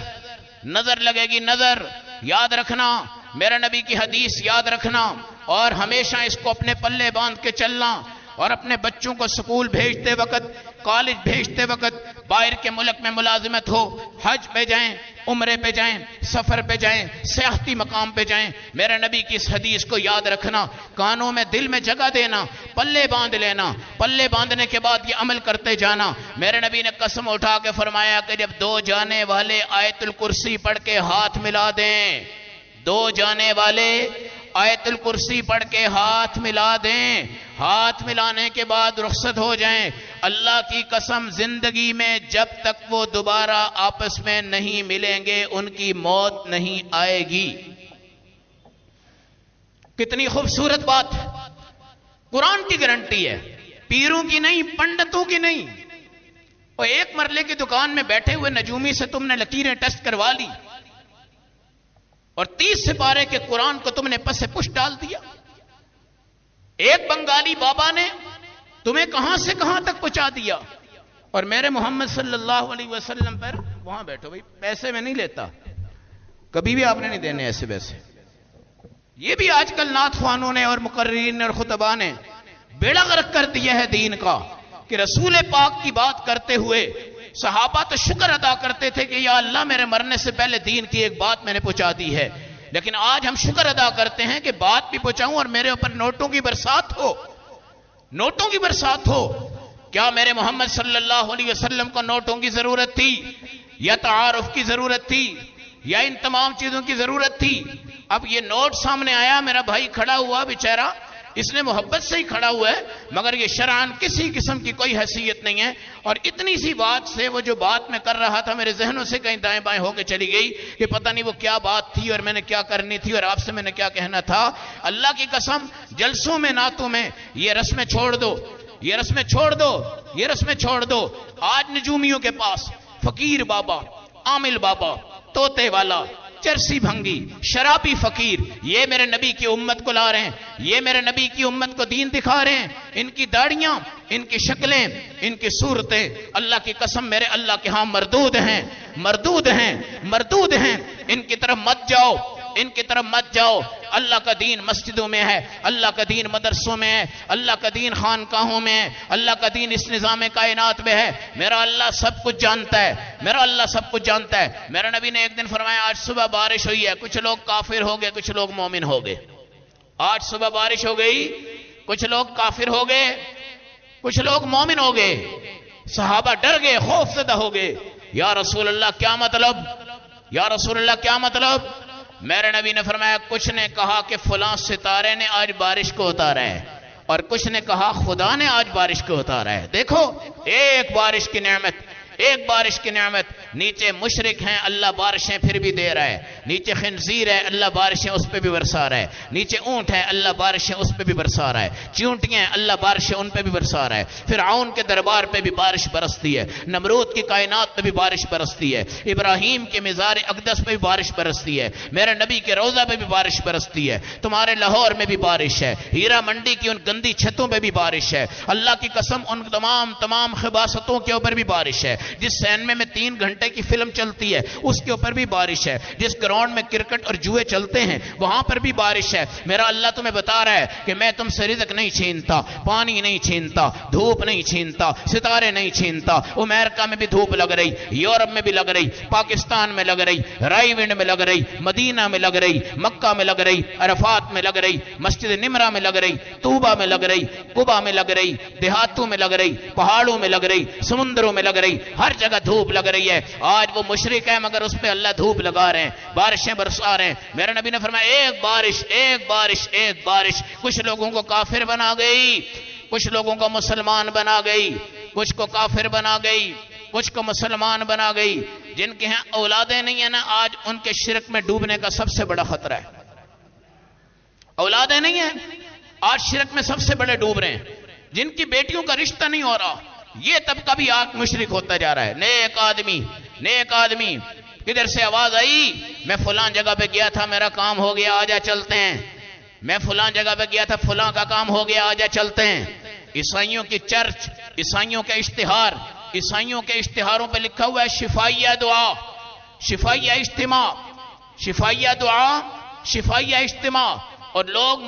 نظر لگے گی نظر. یاد رکھنا میرے نبی کی حدیث، یاد رکھنا، اور ہمیشہ اس کو اپنے پلے باندھ کے چلنا. اور اپنے بچوں کو سکول بھیجتے وقت، کالج بھیجتے وقت، باہر کے ملک میں ملازمت ہو، حج پہ جائیں، عمرے پہ جائیں، سفر پہ جائیں، سیاحتی مقام پہ جائیں، میرے نبی کی اس حدیث کو یاد رکھنا، کانوں میں دل میں جگہ دینا، پلے باندھ لینا، پلے باندھنے کے بعد یہ عمل کرتے جانا. میرے نبی نے قسم اٹھا کے فرمایا کہ جب دو جانے والے آیت الکرسی پڑھ کے ہاتھ ملا دیں، دو جانے والے آیت الکرسی پڑھ کے ہاتھ ملا دیں، ہاتھ ملانے کے بعد رخصت ہو جائیں، اللہ کی قسم زندگی میں جب تک وہ دوبارہ آپس میں نہیں ملیں گے ان کی موت نہیں آئے گی. کتنی خوبصورت بات، قرآن کی گارنٹی ہے، پیروں کی نہیں، پنڈتوں کی نہیں. اور ایک مرلے کی دکان میں بیٹھے ہوئے نجومی سے تم نے لکیریں ٹیسٹ کروا لی اور 30 سپارے کے قرآن کو تم نے پس پش ڈال دیا. ایک بنگالی بابا نے تمہیں کہاں سے کہاں تک پہنچا دیا. اور میرے محمد صلی اللہ علیہ وسلم پر، وہاں بیٹھو بھائی، پیسے میں نہیں لیتا، کبھی بھی آپ نے نہیں دینے ایسے ویسے. یہ بھی آج کل نعت خوانوں نے اور مقررین اور خطباء نے بیڑا غرق کر دیا ہے دین کا، کہ رسول پاک کی بات کرتے ہوئے صحابہ تو شکر ادا کرتے تھے کہ یا اللہ میرے مرنے سے پہلے دین کی ایک بات میں نے پہنچا دی ہے، لیکن آج ہم شکر ادا کرتے ہیں کہ بات بھی پہنچاؤں اور میرے اوپر نوٹوں کی برسات ہو، نوٹوں کی برسات ہو. کیا میرے محمد صلی اللہ علیہ وسلم کو نوٹوں کی ضرورت تھی، یا تعارف کی ضرورت تھی، یا ان تمام چیزوں کی ضرورت تھی؟ اب یہ نوٹ سامنے آیا، میرا بھائی کھڑا ہوا بیچارہ، اس نے محبت سے ہی کھڑا ہوا ہے، مگر یہ شرعاً کسی قسم کی کوئی حیثیت نہیں ہے. اور اتنی سی بات سے وہ جو بات میں کر رہا تھا میرے ذہنوں سے کہیں دائیں بائیں ہو کے چلی گئی کہ پتہ نہیں وہ کیا بات تھی اور میں نے کیا کرنی تھی اور آپ سے میں نے کیا کہنا تھا. اللہ کی قسم جلسوں میں، نعتوں میں یہ رسمیں چھوڑ دو، یہ رسمیں چھوڑ دو، یہ رسمیں چھوڑ دو. آج نجومیوں کے پاس فقیر بابا، عامل بابا، طوطے والا، چرسی بھنگی، شرابی فقیر، یہ میرے نبی کی امت کو لا رہے ہیں، یہ میرے نبی کی امت کو دین دکھا رہے ہیں. ان کی داڑیاں ان کی شکلیں، ان کی صورتیں اللہ کی قسم میرے اللہ کے ہاں مردود ہیں، مردود ہیں، مردود ہیں۔ ان کی طرف مت جاؤ، ان کی طرف مت جاؤ۔ اللہ کا دین مسجدوں میں ہے، اللہ کا دین مدرسوں میں ہے، اللہ کا دین خانقاہوں میں ہے، اللہ کا دین اس نظام کائنات میں ہے۔ میرا اللہ سب کچھ جانتا ہے، میرا اللہ سب کچھ جانتا ہے۔ میرا نبی نے ایک دن فرمایا آج صبح بارش ہوئی ہے، کچھ لوگ کافر ہو گئے، کچھ لوگ مومن ہو گئے۔ آج صبح بارش ہو گئی، کچھ لوگ کافر ہو گئے، کچھ لوگ مومن ہو گئے۔ صحابہ ڈر گئے، خوف زدہ ہو گئے۔ یا رسول اللہ کیا مطلب؟ یا رسول اللہ کیا مطلب؟ میرے نبی نے فرمایا کچھ نے کہا کہ فلاں ستارے نے آج بارش کو اتارا ہے، اور کچھ نے کہا خدا نے آج بارش کو اتارا ہے۔ دیکھو ایک بارش کی نعمت، ایک بارش کی نعمت۔ نیچے مشرک ہیں، اللہ بارشیں پھر بھی دے رہا ہے۔ نیچے خنزیر ہے، اللہ بارشیں اس پہ بھی برسا رہا ہے۔ نیچے اونٹ ہے، اللہ بارشیں اس پہ بھی برسا رہا ہے۔ چیونٹیاں ہیں، اللہ بارشیں ان پہ بھی برسا رہا ہے۔ فرعون کے دربار پہ بھی بارش برستی ہے، نمرود کی کائنات پہ بھی بارش برستی ہے، ابراہیم کے مزار اقدس پہ بھی بارش برستی ہے، میرے نبی کے روضہ پہ بھی بارش برستی ہے، تمہارے لاہور میں بھی بارش ہے، ہیرا منڈی کی ان گندی چھتوں پہ بھی بارش ہے۔ اللہ کی قسم ان تمام خباستوں کے اوپر بھی بارش ہے۔ جس سینما میں 3 گھنٹے کی فلم چلتی ہے اس کے اوپر بھی بارش ہے۔ جس گراؤنڈ میں کرکٹ اور جوئے چلتے ہیں وہاں پر بھی بارش ہے۔ میرا اللہ تمہیں بتا رہا ہے کہ میں تم سے رزق نہیں چھینتا، پانی نہیں چھینتا، دھوپ نہیں چھینتا، ستارے نہیں چھینتا۔ امریکہ میں بھی دھوپ لگ رہی، یورپ میں بھی لگ رہی، پاکستان میں لگ رہی، رائی ونڈ میں لگ رہی، مدینہ میں لگ رہی، مکہ میں لگ رہی، عرفات میں لگ رہی، مسجد نمرہ میں لگ رہی، طوبہ میں لگ رہی، قبا میں لگ رہی، دیہاتوں میں لگ رہی، پہاڑوں میں لگ رہی، سمندروں میں لگ رہی، ہر جگہ دھوپ لگ رہی ہے۔ آج وہ مشرک ہے مگر اس پہ اللہ دھوپ لگا رہے ہیں، بارشیں برسا رہے ہیں۔ میرے نبی نے فرمایا ایک بارش، ایک بارش، ایک بارش کچھ لوگوں کو کافر بنا گئی، کچھ لوگوں کو مسلمان بنا گئی، کچھ کو کافر بنا گئی، کچھ کو مسلمان بنا گئی۔ جن کے ہاں اولادیں نہیں ہیں نا، آج ان کے شرک میں ڈوبنے کا سب سے بڑا خطرہ ہے۔ اولادیں نہیں ہیں، آج شرک میں سب سے بڑے ڈوب رہے ہیں۔ جن کی بیٹیوں کا رشتہ نہیں ہو رہا، یہ طبقہ بھی آج مشرک ہوتا جا رہا ہے۔ نیک آدمی کدھر سے آواز آئی، میں فلاں جگہ پہ گیا تھا، میرا کام ہو گیا، آجا چلتے ہیں۔ میں فلاں جگہ پہ گیا تھا، فلاں کا کام ہو گیا، آجا چلتے ہیں۔ عیسائیوں کی چرچ، عیسائیوں کے اشتہار، عیسائیوں کے اشتہاروں پہ لکھا ہوا ہے شفائیہ دعا، شفائیہ اجتماع، شفائیہ دعا، شفائیہ اجتماع۔ اور لوگ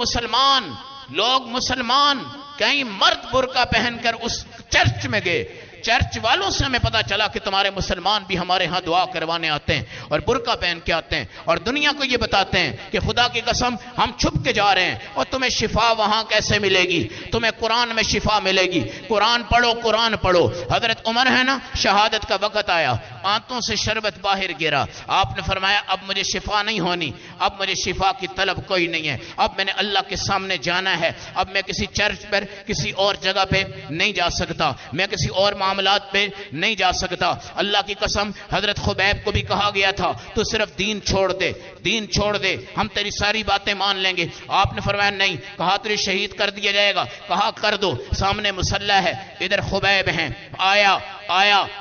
مسلمان کہیں مرد برقع پہن کر اس چرچ میں گئے۔ چرچ والوں سے ہمیں پتا چلا کہ تمہارے مسلمان بھی ہمارے ہاں دعا کروانے آتے ہیں اور برقع پہن کے آتے ہیں، اور دنیا کو یہ بتاتے ہیں کہ خدا کی قسم ہم چھپ کے جا رہے ہیں، اور تمہیں شفا وہاں کیسے ملے گی؟ تمہیں قرآن میں شفا ملے گی، قرآن پڑھو، قرآن پڑھو۔ حضرت عمر ہے نا، شہادت کا وقت آیا، آنتوں سے شربت باہر گرا، آپ نے فرمایا اب مجھے شفا نہیں ہونی، اب مجھے شفا کی طلب کوئی نہیں ہے، اب میں نے اللہ کے سامنے جانا ہے، اب میں کسی چرچ پر کسی اور جگہ پہ نہیں جا سکتا، میں کسی اور معاملات پہ نہیں جا سکتا۔ اللہ کی قسم حضرت خبیب کو بھی کہا گیا تھا تو صرف دین چھوڑ دے، دین چھوڑ دے، ہم تیری ساری باتیں مان لیں گے۔ آپ نے فرمایا نہیں، کہا تجھے شہید کر دیا جائے گا، کہا کر دو۔ سامنے مسلح ہے، ادھر خبیب ہیں، آیا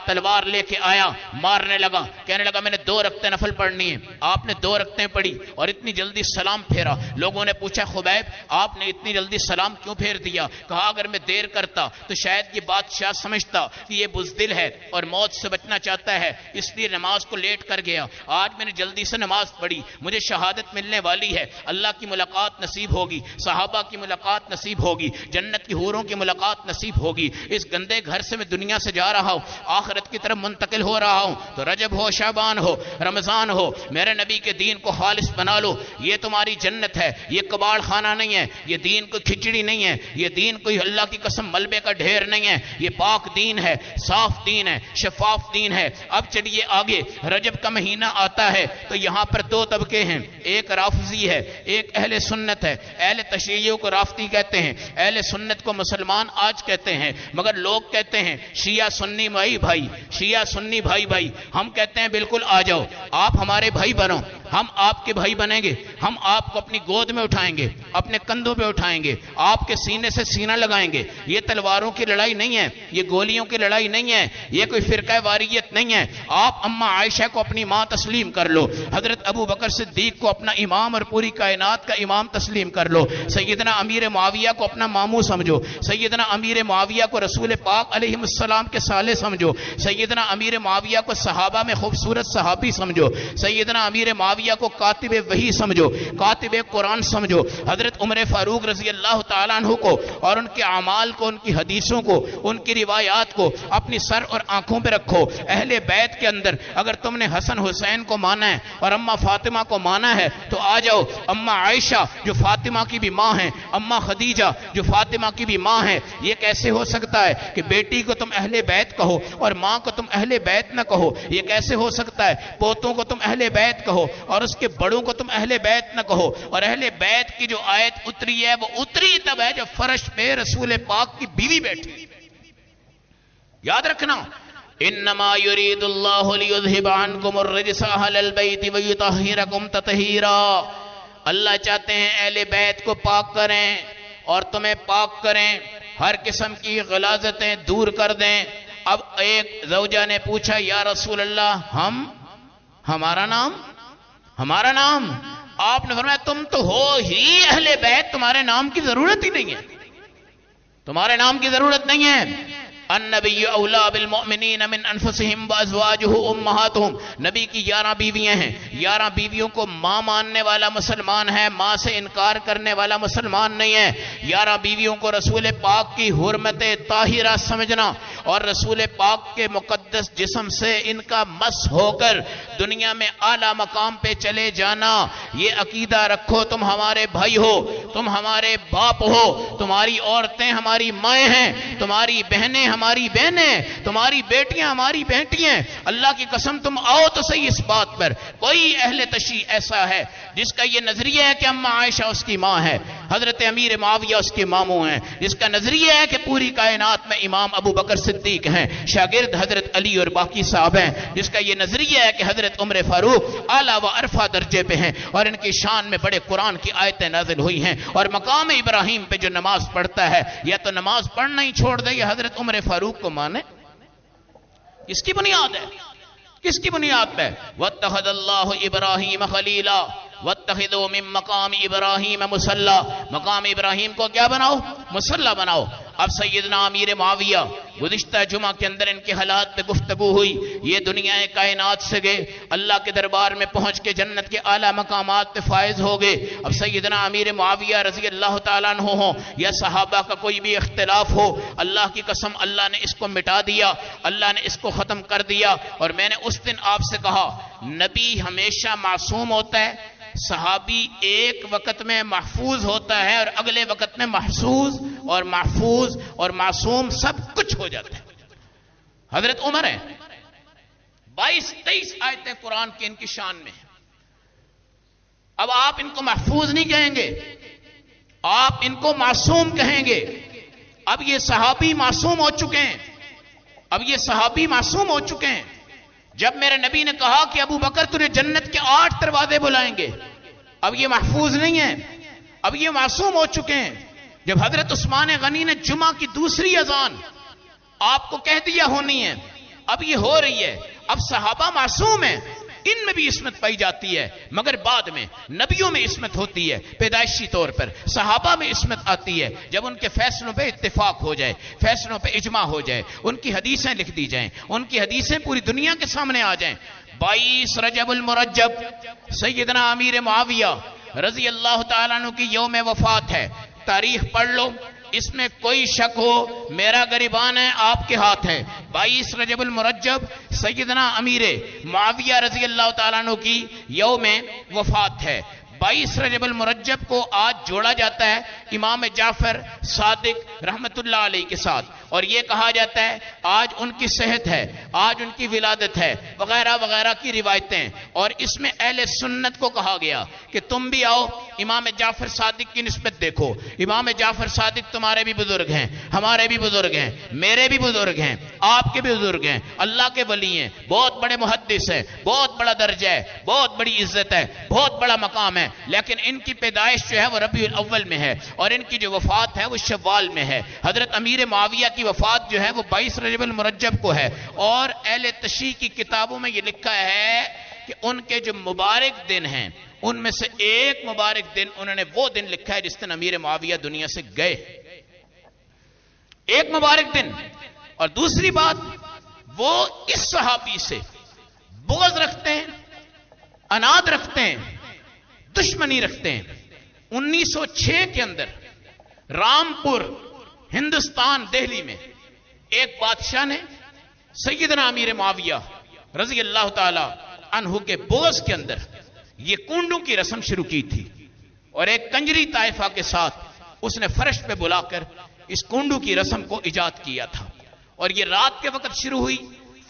تلوار لے کے آیا، مارنے لگا، کہنے لگا میں نے 2 رکعتیں نفل پڑھنی ہیں۔ آپ نے 2 رکعتیں پڑھی اور اتنی جلدی سلام پھیرا۔ لوگوں نے پوچھا خبیب آپ نے اتنی جلدی سلام کیوں پھیر دیا؟ کہا اگر میں دیر کرتا تو شاید یہ بادشاہ سمجھتا کہ یہ بزدل ہے اور موت سے بچنا چاہتا ہے، اس لیے نماز کو لیٹ کر گیا۔ آج میں نے جلدی سے نماز پڑھی، مجھے شہادت ملنے والی ہے، اللہ کی ملاقات نصیب ہوگی، صحابہ کی ملاقات نصیب ہوگی، جنت کی حوروں کی ملاقات نصیب ہوگی۔ اس گندے گھر سے میں دنیا سے جا رہا ہوں، آخرت کی طرف منتقل ہو رہا ہوں، تو رجب ہو، شعبان ہو، رمضان ہو، میرے نبی کے دین کو خالص بنا لو، یہ تمہاری جنت ہے، یہ کباڑ خانہ نہیں ہے، یہ دین کوئی کھچڑی نہیں ہے، یہ دین کوئی اللہ کی قسم ملبے کا ڈھیر نہیں ہے، یہ پاک دین ہے، صاف دین ہے، شفاف دین ہے۔ اب چلیے آگے، رجب کا مہینہ آتا ہے تو یہاں پر 2 طبقے ہیں، ایک رافضی ہے، ایک اہل سنت ہے۔ اہل تشیعوں کو رافضی کہتے ہیں، اہل سنت کو مسلمان آج کہتے ہیں، مگر لوگ کہتے ہیں شیعہ سنی بھائی، شیعہ سنی بھائی، ہم کہتے ہیں بالکل آ جاؤ، آپ ہمارے بھائی بنو، ہم آپ کے بھائی بنیں گے، ہم آپ کو اپنی گود میں اٹھائیں گے، اپنے کندھوں پہ اٹھائیں گے، آپ کے سینے سے سینہ لگائیں گے۔ یہ تلواروں کی لڑائی نہیں ہے، یہ گولیوں کی لڑائی نہیں ہے، یہ کوئی فرقہ واریت نہیں ہے۔ آپ اماں عائشہ کو اپنی ماں تسلیم کر لو، حضرت ابو بکر صدیق کو اپنا امام اور پوری کائنات کا امام تسلیم کر لو، سیدنا امیر معاویہ کو اپنا ماموں سمجھو، سیدنا امیر معاویہ کو رسول پاک علیہ السلام کے سالے سمجھو، سیدنا امیر معاویہ کو صحابہ میں خوبصورت صحابی سمجھو، سیدنا امیر معاویہ کو کاتب وحی سمجھو، کاتب قرآن سمجھو، حضرت عمر فاروق رضی اللہ تعالیٰ عنہ کو اور ان کے اعمال کو، ان کی حدیثوں کو، ان کی روایات کو اپنی سر اور آنکھوں پہ رکھو۔ اہل بیت کے اندر اگر تم نے حسن حسین کو مانا ہے اور اماں فاطمہ کو مانا ہے تو آ جاؤ، اماں عائشہ جو فاطمہ کی بھی ماں ہیں، اماں خدیجہ جو فاطمہ کی بھی ماں ہیں۔ یہ کیسے ہو سکتا ہے کہ بیٹی کو تم اہل بیت کہو اور ماں کو تم اہل بیت نہ کہو؟ یہ کیسے ہو سکتا ہے پوتوں کو تم اہل بیت کہو اور اس کے بڑوں کو تم اہل بیت نہ کہو؟ اور اہل بیت کی جو آیت اتری ہے وہ اتری تب ہے جب فرش پہ رسول پاک کی بیوی بیٹھی۔ یاد رکھنا، انما یرید اللہ لیذھب عنکم الرجس اہل البیت ویطہرکم تطہیرا۔ اللہ چاہتے ہیں اہل بیت کو پاک کریں اور تمہیں پاک کریں، ہر قسم کی غلاظتیں دور کر دیں۔ اب ایک زوجہ نے پوچھا، یا رسول اللہ ہمارا نام؟ آپ نے فرمایا تم تو ہو ہی اہل بیت، تمہارے نام کی ضرورت ہی نہیں ہے، تمہارے نام کی ضرورت نہیں ہے۔ النبی اولا بالمؤمنین من انفسہم وازواجہ امہاتہم، نبی کی 11 بیویاں ہیں، 11 بیویوں کو ماں ماننے والا مسلمان ہے، ماں سے انکار کرنے والا مسلمان نہیں ہے۔ 11 بیویوں کو رسول پاک کی حرمت طاہرہ سمجھنا اور رسول پاک کے مقدس جسم سے ان کا مس ہو کر دنیا میں اعلیٰ مقام پہ چلے جانا، یہ عقیدہ رکھو۔ تم ہمارے بھائی ہو، تم ہمارے باپ ہو، تمہاری عورتیں ہماری مائیں ہیں، تمہاری بہنیں ہماری بہنیں، تمہاری بیٹیاں ہماری بیٹیاں۔ اللہ کی قسم تم آؤ تو صحیح اس بات پر، کوئی اہل تشیع ایسا ہے جس کا یہ نظریہ ہے کہ اماں عائشہ اس کی ماں ہے، حضرت امیر معاویہ اس کے ماموں ہیں، جس کا نظریہ ہے کہ پوری کائنات میں امام ابو بکر صدیق ہیں، شاگرد حضرت علی اور باقی صاحب ہیں، جس کا یہ نظریہ ہے کہ حضرت عمر فاروق اعلیٰ و عرفہ درجے پہ ہیں اور ان کی شان میں بڑے قرآن کی آیتیں نازل ہوئی ہیں، اور مقام ابراہیم پہ جو نماز پڑھتا ہے یا تو نماز پڑھنا ہی چھوڑ دے یا حضرت عمر فاروق کو مانے۔ کس کی بنیاد ہے؟ کس کی بنیاد پہ؟ واتخذ اللہ ابراہیم خلیلا واتخذوا من مقام ابراہیم مصلی، مقام ابراہیم کو کیا بناؤ؟ مصلی بناؤ۔ اب سیدنا امیر معاویہ، گزشتہ جمعہ کے اندر ان کے حالات پہ گفتگو ہوئی، یہ دنیا کائنات سے گئے، اللہ کے دربار میں پہنچ کے جنت کے اعلیٰ مقامات پہ فائز ہو گئے۔ اب سیدنا امیر معاویہ رضی اللہ تعالیٰ عنہ ہوں یا صحابہ کا کوئی بھی اختلاف ہو، اللہ کی قسم اللہ نے اس کو مٹا دیا، اللہ نے اس کو ختم کر دیا۔ اور میں نے اس دن آپ سے کہا، نبی ہمیشہ معصوم ہوتا ہے، صحابی ایک وقت میں محفوظ ہوتا ہے اور اگلے وقت میں محسوس اور محفوظ اور معصوم سب کچھ ہو جاتا ہے۔ حضرت عمر ہیں، 22-23 آیتیں قرآن کی ان کی شان میں ہیں۔ اب آپ ان کو محفوظ نہیں کہیں گے، آپ ان کو معصوم کہیں گے۔ اب یہ صحابی معصوم ہو چکے ہیں، اب یہ صحابی معصوم ہو چکے ہیں۔ جب میرے نبی نے کہا کہ ابو بکر تجھے جنت کے 8 دروازے بلائیں گے، اب یہ محفوظ نہیں ہے، اب یہ معصوم ہو چکے ہیں۔ جب حضرت عثمان غنی نے جمعہ کی دوسری اذان آپ کو کہہ دیا ہونی ہے، اب یہ ہو رہی ہے، اب صحابہ معصوم ہیں، ان میں بھی عصمت پائی جاتی ہے، مگر بعد میں نبیوں میں عصمت ہوتی ہے پیدائشی طور پر، صحابہ میں عصمت آتی ہے جب ان کے فیصلوں پہ اتفاق ہو جائے، فیصلوں پہ اجماع ہو جائے، ان کی حدیثیں لکھ دی جائیں، ان کی حدیثیں پوری دنیا کے سامنے آ جائیں۔ 22 رجب المرجب سیدنا امیر معاویہ رضی اللہ تعالیٰ عنہ کی یوم وفات ہے، تاریخ پڑھ لو، اس میں کوئی شک ہو میرا گریبان ہے آپ کے ہاتھ ہے۔ 22 رجب المرجب سیدنا امیر معاویہ رضی اللہ تعالیٰ عنہ کی یوم وفات ہے۔ 22 رجب المرجب کو آج جوڑا جاتا ہے امام جعفر صادق رحمت اللہ علیہ کے ساتھ، اور یہ کہا جاتا ہے آج ان کی صحت ہے، آج ان کی ولادت ہے وغیرہ وغیرہ کی روایتیں، اور اس میں اہل سنت کو کہا گیا کہ تم بھی آؤ امام جعفر صادق کی نسبت دیکھو، امام جعفر صادق تمہارے بھی بزرگ ہیں، ہمارے بھی بزرگ ہیں، میرے بھی بزرگ ہیں، آپ کے بھی بزرگ ہیں، اللہ کے ولی ہیں، بہت بڑے محدث ہیں، بہت بڑا درجہ ہے، بہت بڑی عزت ہے، بہت بڑا مقام ہے، لیکن ان کی پیدائش جو ہے وہ ربیع الاول میں ہے، اور ان کی جو وفات ہے وہ شوال میں ہے۔ حضرت امیر معاویہ کی وفات جو ہے وہ 22 رجب المرجب کو ہے، اور اہل تشیع کی کتابوں میں یہ لکھا ہے کہ ان کے جو مبارک دن ہیں ان میں سے ایک مبارک دن انہوں نے وہ دن لکھا ہے جس دن امیر معاویہ دنیا سے گئے، ایک مبارک دن۔ اور دوسری بات، وہ اس صحابی سے بغض رکھتے ہیں، عناد رکھتے ہیں، دشمنی رکھتے ہیں۔ 1906 کے اندر رامپور ہندوستان دہلی میں ایک بادشاہ نے سیدنا امیر معاویہ رضی اللہ تعالی عنہ کے بغض کے اندر یہ کونڈوں کی رسم شروع کی تھی، اور ایک کنجری طائفہ کے ساتھ اس نے فرش پہ بلا کر اس کونڈوں کی رسم کو ایجاد کیا تھا، اور یہ رات کے وقت شروع ہوئی،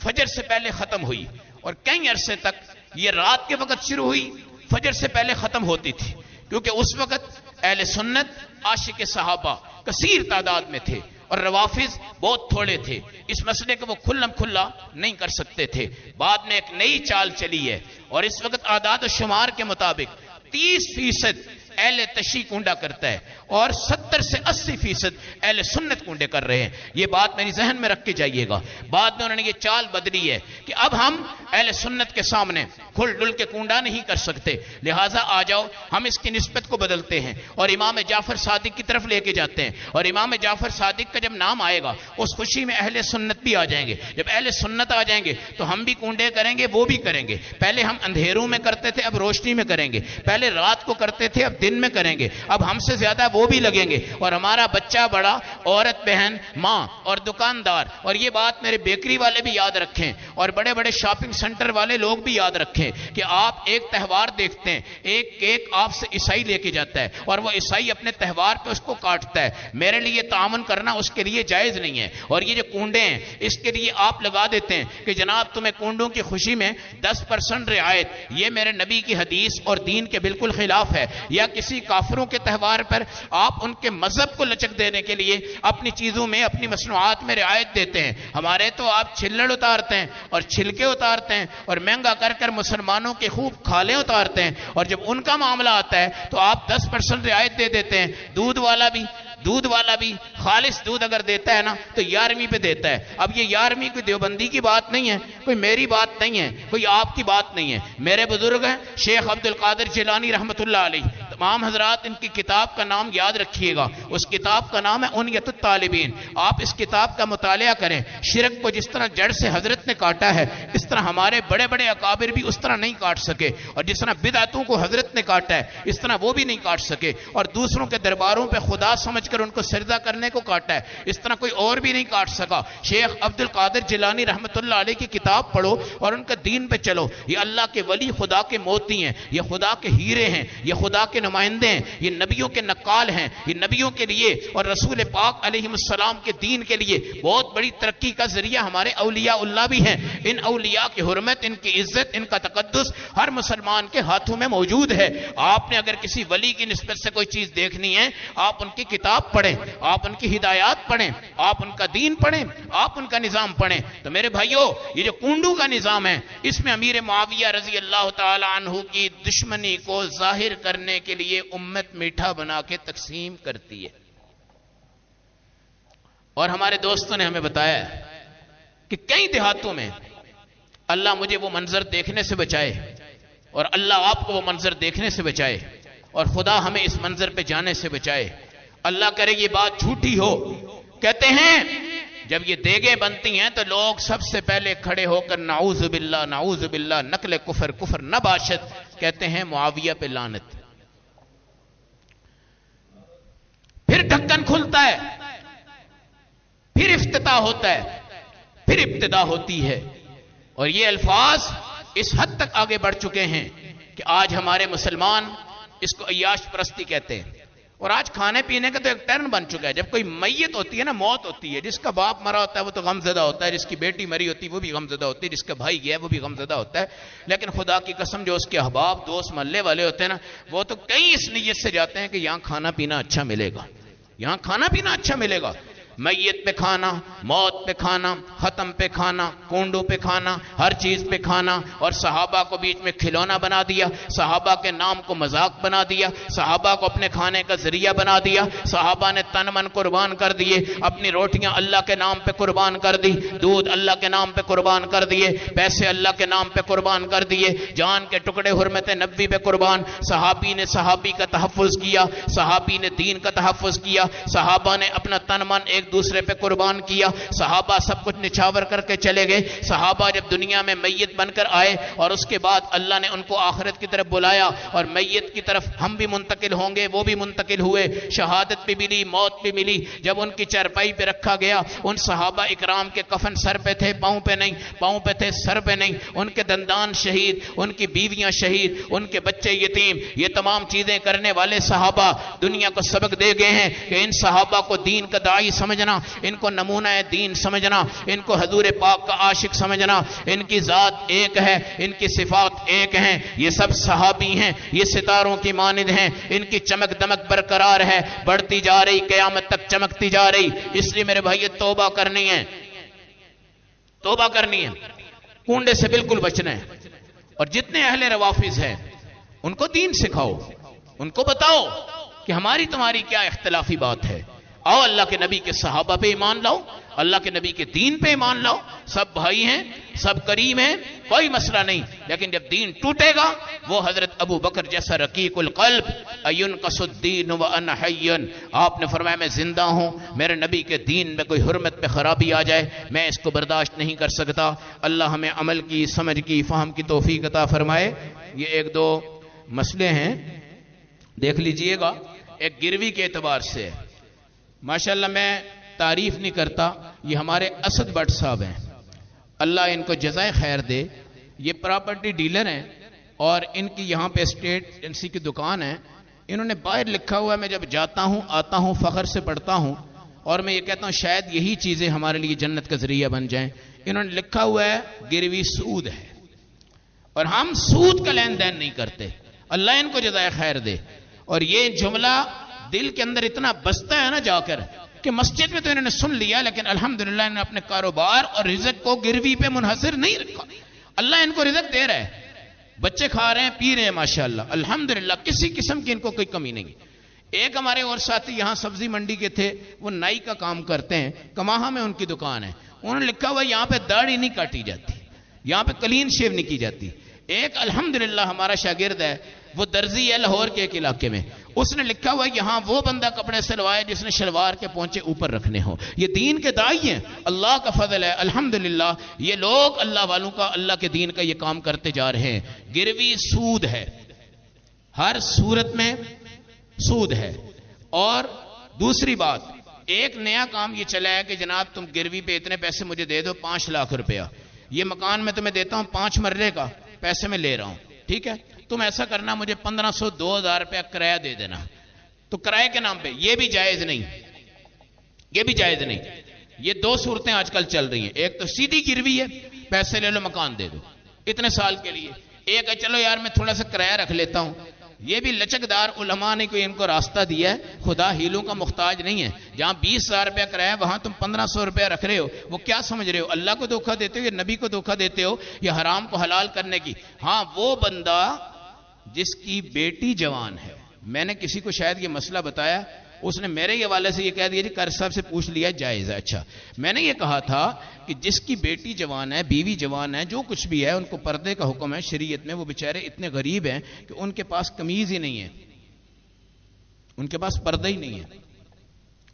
فجر سے پہلے ختم ہوئی، اور کئی عرصے تک یہ رات کے وقت شروع ہوئی، فجر سے پہلے ختم ہوتی تھی، کیونکہ اس وقت اہل سنت عاشق صحابہ کثیر تعداد میں تھے اور روافض بہت تھوڑے تھے، اس مسئلے کو وہ کھلم کھلا نہیں کر سکتے تھے۔ بعد میں ایک نئی چال چلی ہے، اور اس وقت اعداد و شمار کے مطابق 30% اہل تشیع کونڈا کرتا ہے اور 70 سے 80% اہل سنت کونڈے کر رہے ہیں۔ یہ بات میری ذہن میں رکھ کے جائیے گا۔ بعد میں انہوں نے یہ چال بدلی ہے کہ اب ہم اہل سنت کے سامنے کھل ڈل کے کونڈا نہیں کر سکتے، لہٰذا آ جاؤ ہم اس کی نسبت کو بدلتے ہیں اور امام جعفر صادق کی طرف لے کے جاتے ہیں، اور امام جعفر صادق کا جب نام آئے گا اس خوشی میں اہل سنت بھی آ جائیں گے۔ جب اہل سنت آ جائیں گے تو ہم بھی کونڈے کریں گے، وہ بھی کریں گے۔ پہلے ہم اندھیروں میں کرتے تھے، اب روشنی میں کریں گے، پہلے رات کو کرتے تھے، اب دن میں کریں گے، اب ہم سے زیادہ وہ بھی لگیں گے، اور ہمارا بچہ بڑا، عورت بہن، ماں اور دکاندار، اور یہ بات میرے بیکری والے بھی یاد رکھیں اور بڑے بڑے شاپنگ سینٹر والے لوگ بھی یاد رکھیں کہ آپ ایک تہوار دیکھتے ہیں، ایک کیک آپ سے عیسائی لے کے جاتا ہے اور وہ عیسائی اپنے تہوار پہ اس کو کاٹتا ہے، میرے لیے تعاون کرنا اس کے لیے جائز نہیں ہے۔ اور یہ جو کونڈے ہیں اس کے لیے آپ لگا دیتے ہیں کہ جناب تمہیں کونڈوں کی خوشی میں 10% رعایت، یہ میرے نبی کی حدیث اور دین کے بالکل خلاف ہے۔ یا کسی کافروں کے تہوار پر آپ ان کے مذہب کو لچک دینے کے لیے اپنی چیزوں میں، اپنی مصنوعات میں رعایت دیتے ہیں۔ ہمارے تو آپ چھلڑ اتارتے ہیں اور چھلکے اتارتے ہیں اور مہنگا کر کر مسلمانوں کے خوب کھالیں اتارتے ہیں، اور جب ان کا معاملہ آتا ہے تو آپ 10% رعایت دے دیتے ہیں۔ دودھ والا بھی خالص دودھ اگر دیتا ہے نا تو 11ویں پہ دیتا ہے۔ اب یہ 11ویں کوئی دیوبندی کی بات نہیں ہے، کوئی میری بات نہیں ہے، کوئی آپ کی بات نہیں ہے، میرے بزرگ ہیں شیخ عبد القادر جیلانی رحمت اللہ علیہ۔ تمام حضرات ان کی کتاب کا نام یاد رکھیے گا، اس کتاب کا نام ہے عنیت الطالبین۔ آپ اس کتاب کا مطالعہ کریں۔ شرک کو جس طرح جڑ سے حضرت نے کاٹا ہے اس طرح ہمارے بڑے بڑے اکابر بھی اس طرح نہیں کاٹ سکے، اور جس طرح بدعتوں کو حضرت نے کاٹا ہے اس طرح وہ بھی نہیں کاٹ سکے، اور دوسروں کے درباروں پہ خدا سمجھ کر ان کو سجدہ کرنے کو کاٹا ہے اس طرح کوئی اور بھی نہیں کاٹ سکا۔ شیخ عبد القادر جیلانی رحمت اللہ علیہ کی کتاب پڑھو اور ان کا دین پہ چلو۔ یہ اللہ کے ولی خدا کے موتی ہیں، یہ خدا کے ہیرے ہیں، یہ خدا کے نمائندے ہیں، یہ نبیوں کے نقال ہیں، یہ نبیوں کے لیے اور رسول پاک علیہ السلام کے دین کے لیے بہت بڑی ترقی کا ذریعہ ہمارے اولیاء اللہ بھی ہیں۔ ان اولیاء کی حرمت، ان کی عزت، ان کا تقدس ہر مسلمان کے ہاتھوں میں موجود ہے۔ آپ نے اگر کسی ولی کی نسبت سے کوئی چیز دیکھنی ہے آپ ان کی کتاب پڑھیں، آپ ان کی ہدایات پڑھیں، آپ ان کا دین پڑھیں، آپ ان کا نظام پڑھیں۔ تو میرے بھائیوں یہ جو کونڈو کا نظام ہے اس میں امیر معاویہ رضی اللہ تعالی عنہ کی دشمنی کو ظاہر کرنے کے لیے امت میٹھا بنا کے تقسیم کرتی ہے، اور ہمارے دوستوں نے ہمیں بتایا کہ کئی دیہاتوں میں اللہ مجھے وہ منظر دیکھنے سے بچائے اور اللہ آپ کو وہ منظر دیکھنے سے بچائے، اور خدا ہمیں اس منظر پہ جانے سے بچائے۔ اللہ کرے یہ بات جھوٹی ہو۔ کہتے ہیں جب یہ دیگیں بنتی ہیں تو لوگ سب سے پہلے کھڑے ہو کر نعوذ باللہ نقل کفر نہ باشد، کہتے ہیں معاویہ پہ لعنت۔ پھر ڈھکن کھلتا ہے، پھر افتتاح ہوتا ہے، پھر ابتدا ہوتی ہے، اور یہ الفاظ اس حد تک آگے بڑھ چکے ہیں کہ آج ہمارے مسلمان اس کو عیاش پرستی کہتے ہیں۔ اور آج کھانے پینے کا تو ایک ٹرن بن چکا ہے. جب کوئی میت ہوتی ہے نا، موت ہوتی ہے، جس کا باپ مرا ہوتا ہے وہ تو غم زدہ ہوتا ہے، جس کی بیٹی مری ہوتی ہے وہ بھی غم زدہ ہوتی ہے، جس کا بھائی گیا وہ بھی غم زدہ ہوتا ہے. لیکن خدا کی قسم جو اس کے احباب، دوست، محلے والے ہوتے ہیں نا، وہ تو کئی اس نیت سے جاتے ہیں کہ یہاں کھانا پینا اچھا ملے گا، یہاں کھانا پینا اچھا ملے گا. میت پہ کھانا، موت پہ کھانا، ختم پہ کھانا، کونڈوں پہ کھانا، ہر چیز پہ کھانا. اور صحابہ کو بیچ میں کھلونا بنا دیا، صحابہ کے نام کو مذاق بنا دیا، صحابہ کو اپنے کھانے کا ذریعہ بنا دیا. صحابہ نے تن من قربان کر دیے، اپنی روٹیاں اللہ کے نام پہ قربان کر دی، دودھ اللہ کے نام پہ قربان کر دیے، پیسے اللہ کے نام پہ قربان کر دیے، جان کے ٹکڑے حرمت نبی پہ قربان. صحابی نے صحابی کا تحفظ کیا، صحابی نے دین کا تحفظ کیا، صحابہ نے اپنا تن من ایک دوسرے پہ قربان کیا. صحابہ سب کچھ نچھاور کر کے چلے گئے. صحابہ جب دنیا میں میت بن کر آئے اور اس کے بعد اللہ نے ان کو آخرت کی طرف بلایا، اور میت کی طرف ہم بھی منتقل ہوں گے، وہ بھی منتقل ہوئے. شہادت بھی ملی، موت بھی ملی. جب ان کی چارپائی پہ رکھا گیا، ان صحابہ اکرام کے کفن سر پہ تھے، پاؤں پہ نہیں، پاؤں پہ تھے، سر پہ نہیں. ان کے دندان شہید، ان کی بیویاں شہید، ان کے بچے یتیم. یہ تمام چیزیں کرنے والے صحابہ دنیا کو سبق دے گئے ہیں کہ ان صحابہ کو دین کا داعی سمجھنا، ان کو نمونہ دین سمجھنا، ان کو حضور پاک کا عاشق سمجھنا. ان کی ذات ایک ہے، ان کی صفات ایک ہیں. یہ سب صحابی ہیں، یہ ستاروں کی مانند ہیں. ان کی چمک دمک برقرار ہے، بڑھتی جا رہی، قیامت تک چمکتی جا رہی. اس لیے میرے بھائی توبہ کرنی ہے، توبہ کرنی ہے، کونڈے سے بالکل بچنا ہے. اور جتنے اہل روافظ ہیں ان کو دین سکھاؤ، ان کو بتاؤ کہ ہماری تمہاری کیا اختلافی بات ہے. آؤ اللہ کے نبی کے صحابہ پہ ایمان لاؤ، اللہ کے نبی کے دین پہ ایمان لاؤ. سب بھائی ہیں، سب کریم ہیں، کوئی مسئلہ نہیں. لیکن جب دین ٹوٹے گا، وہ حضرت ابو بکر جیسا رقیق القلب، اینقص الدین وانا حی، آپ نے فرمایا میں زندہ ہوں، میرے نبی کے دین میں کوئی حرمت پہ خرابی آ جائے میں اس کو برداشت نہیں کر سکتا. اللہ ہمیں عمل کی، سمجھ کی، فہم کی توفیق عطا فرمائے. یہ ایک دو مسئلے ہیں، دیکھ لیجئے گا. ایک گروی کے اعتبار سے ماشاءاللہ میں تعریف نہیں کرتا، یہ ہمارے اسد بٹ صاحب ہیں، اللہ ان کو جزائے خیر دے. یہ پراپرٹی ڈیلر ہیں اور ان کی یہاں پہ اسٹیٹ ایجنسی کی دکان ہے. انہوں نے باہر لکھا ہوا ہے، میں جب جاتا ہوں آتا ہوں فخر سے پڑھتا ہوں اور میں یہ کہتا ہوں شاید یہی چیزیں ہمارے لیے جنت کا ذریعہ بن جائیں. انہوں نے لکھا ہوا ہے گروی سود ہے، اور ہم سود کا لین دین نہیں کرتے. اللہ ان کو جزائے خیر دے. اور یہ جملہ دل کے اندر اتنا بستا ہے نا جا کر کہ مسجد میں تو انہوں نے سن لیا، لیکن الحمدللہ انہوں نے اپنے کاروبار اور رزق کو گروی پہ منحصر نہیں رکھا. اللہ ان کو رزق دے رہا ہے، بچے کھا رہے ہیں، پی رہے ہیں، ماشاءاللہ الحمدللہ، کسی قسم کی ان کو کوئی کمی نہیں. ایک ہمارے اور ساتھی یہاں سبزی منڈی کے تھے، وہ نائی کا کام کرتے ہیں، کماہا میں ان کی دکان ہے. انہوں نے لکھا ہوا یہاں پہ داڑھی نہیں کاٹی جاتی، یہاں پہ کلین شیو نہیں کی جاتی. ایک الحمدللہ ہمارا شاگرد ہے، وہ درزی ہے لاہور کے ایک علاقے میں، اس نے لکھا ہوا یہاں وہ بندہ کپڑے سلوائے جس نے شلوار کے پونچے اوپر رکھنے ہوں. یہ دین کے داعی ہیں، اللہ کا فضل ہے الحمدللہ. یہ لوگ اللہ والوں کا، اللہ کے دین کا یہ کام کرتے جا رہے ہیں. گروی سود ہے، ہر صورت میں سود ہے. اور دوسری بات، ایک نیا کام یہ چلا ہے کہ جناب تم گروی پہ اتنے پیسے مجھے دے دو، 5 لاکھ روپیہ، یہ مکان میں تمہیں دیتا ہوں 5 مرلے کا، پیسے میں لے رہا ہوں، ٹھیک ہے، تم ایسا کرنا مجھے 1500 2000 روپیہ کرایہ دے دینا. تو کرائے کے نام پہ یہ بھی جائز نہیں، یہ بھی جائز نہیں. یہ دو صورتیں آج کل چل رہی ہیں. ایک تو سیدھی گروی ہے، پیسے لے لو مکان دے دو اتنے سال کے لیے. ایک ہے چلو یار میں تھوڑا سا کرایہ رکھ لیتا ہوں. یہ بھی لچکدار علماء نے کوئی ان کو راستہ دیا ہے، خدا ہیلوں کا محتاج نہیں ہے. جہاں 20,000 روپیہ کرایہ وہاں تم 1500 روپیہ رکھ رہے ہو. وہ کیا سمجھ رہے ہو؟ اللہ کو دھوکہ دیتے ہو یا نبی کو دھوکہ دیتے ہو یا حرام کو حلال کرنے کی. ہاں وہ بندہ جس کی بیٹی جوان ہے، میں نے کسی کو شاید یہ مسئلہ بتایا، اس نے میرے حوالے سے یہ کہہ دیا جی قاری صاحب سے پوچھ لیا جائز ہے. اچھا، میں نے یہ کہا تھا کہ جس کی بیٹی جوان ہے، بیوی جوان ہے، جو کچھ بھی ہے، ان کو پردے کا حکم ہے شریعت میں. وہ بیچارے اتنے غریب ہیں کہ ان کے پاس قمیض ہی نہیں ہے، ان کے پاس پردہ ہی نہیں ہے.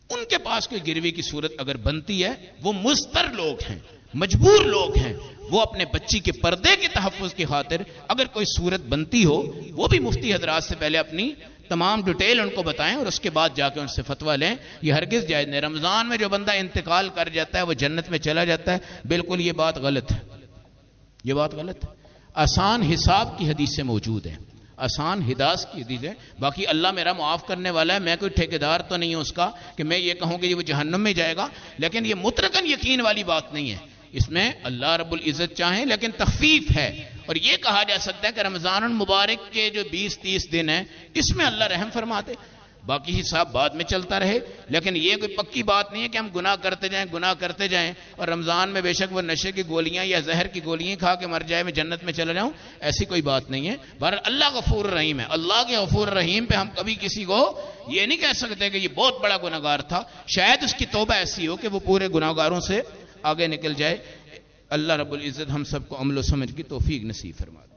ان کے پاس کوئی گروی کی صورت اگر بنتی ہے، وہ مضطر لوگ ہیں، مجبور لوگ ہیں، وہ اپنے بچی کے پردے کے تحفظ کی خاطر اگر کوئی صورت بنتی ہو، وہ بھی مفتی حضرات سے پہلے اپنی تمام ڈیٹیل ان کو بتائیں اور اس کے بعد جا کے ان سے فتویٰ لیں. یہ ہرگز جائز نہیں. رمضان میں جو بندہ انتقال کر جاتا ہے وہ جنت میں چلا جاتا ہے، بالکل یہ بات غلط ہے، یہ بات غلط ہے. آسان حساب کی حدیث سے موجود ہے، آسان ہدایت کی حدیث ہے. باقی اللہ میرا معاف کرنے والا ہے، میں کوئی ٹھیکیدار تو نہیں ہوں اس کا کہ میں یہ کہوں کہ یہ وہ جہنم میں جائے گا، لیکن یہ مطلقاً یقین والی بات نہیں ہے. اس میں اللہ رب العزت چاہیں لیکن تخفیف ہے. اور یہ کہا جا سکتا ہے کہ رمضان المبارک کے جو 20-30 دن ہیں اس میں اللہ رحم فرماتے، باقی حساب بعد میں چلتا رہے. لیکن یہ کوئی پکی بات نہیں ہے کہ ہم گناہ کرتے جائیں اور رمضان میں بے شک وہ نشے کی گولیاں یا زہر کی گولیاں کھا کے مر جائے میں جنت میں چلا جاؤں، ایسی کوئی بات نہیں ہے. بہرحال اللہ غفور رحیم ہے. اللہ کے غفور رحیم پہ ہم کبھی کسی کو یہ نہیں کہہ سکتے کہ یہ بہت بڑا گناہگار تھا، شاید اس کی توبہ ایسی ہو کہ وہ پورے گناہگاروں سے آگے نکل جائے. اللہ رب العزت ہم سب کو عمل و سمجھ کی توفیق نصیب فرما دے.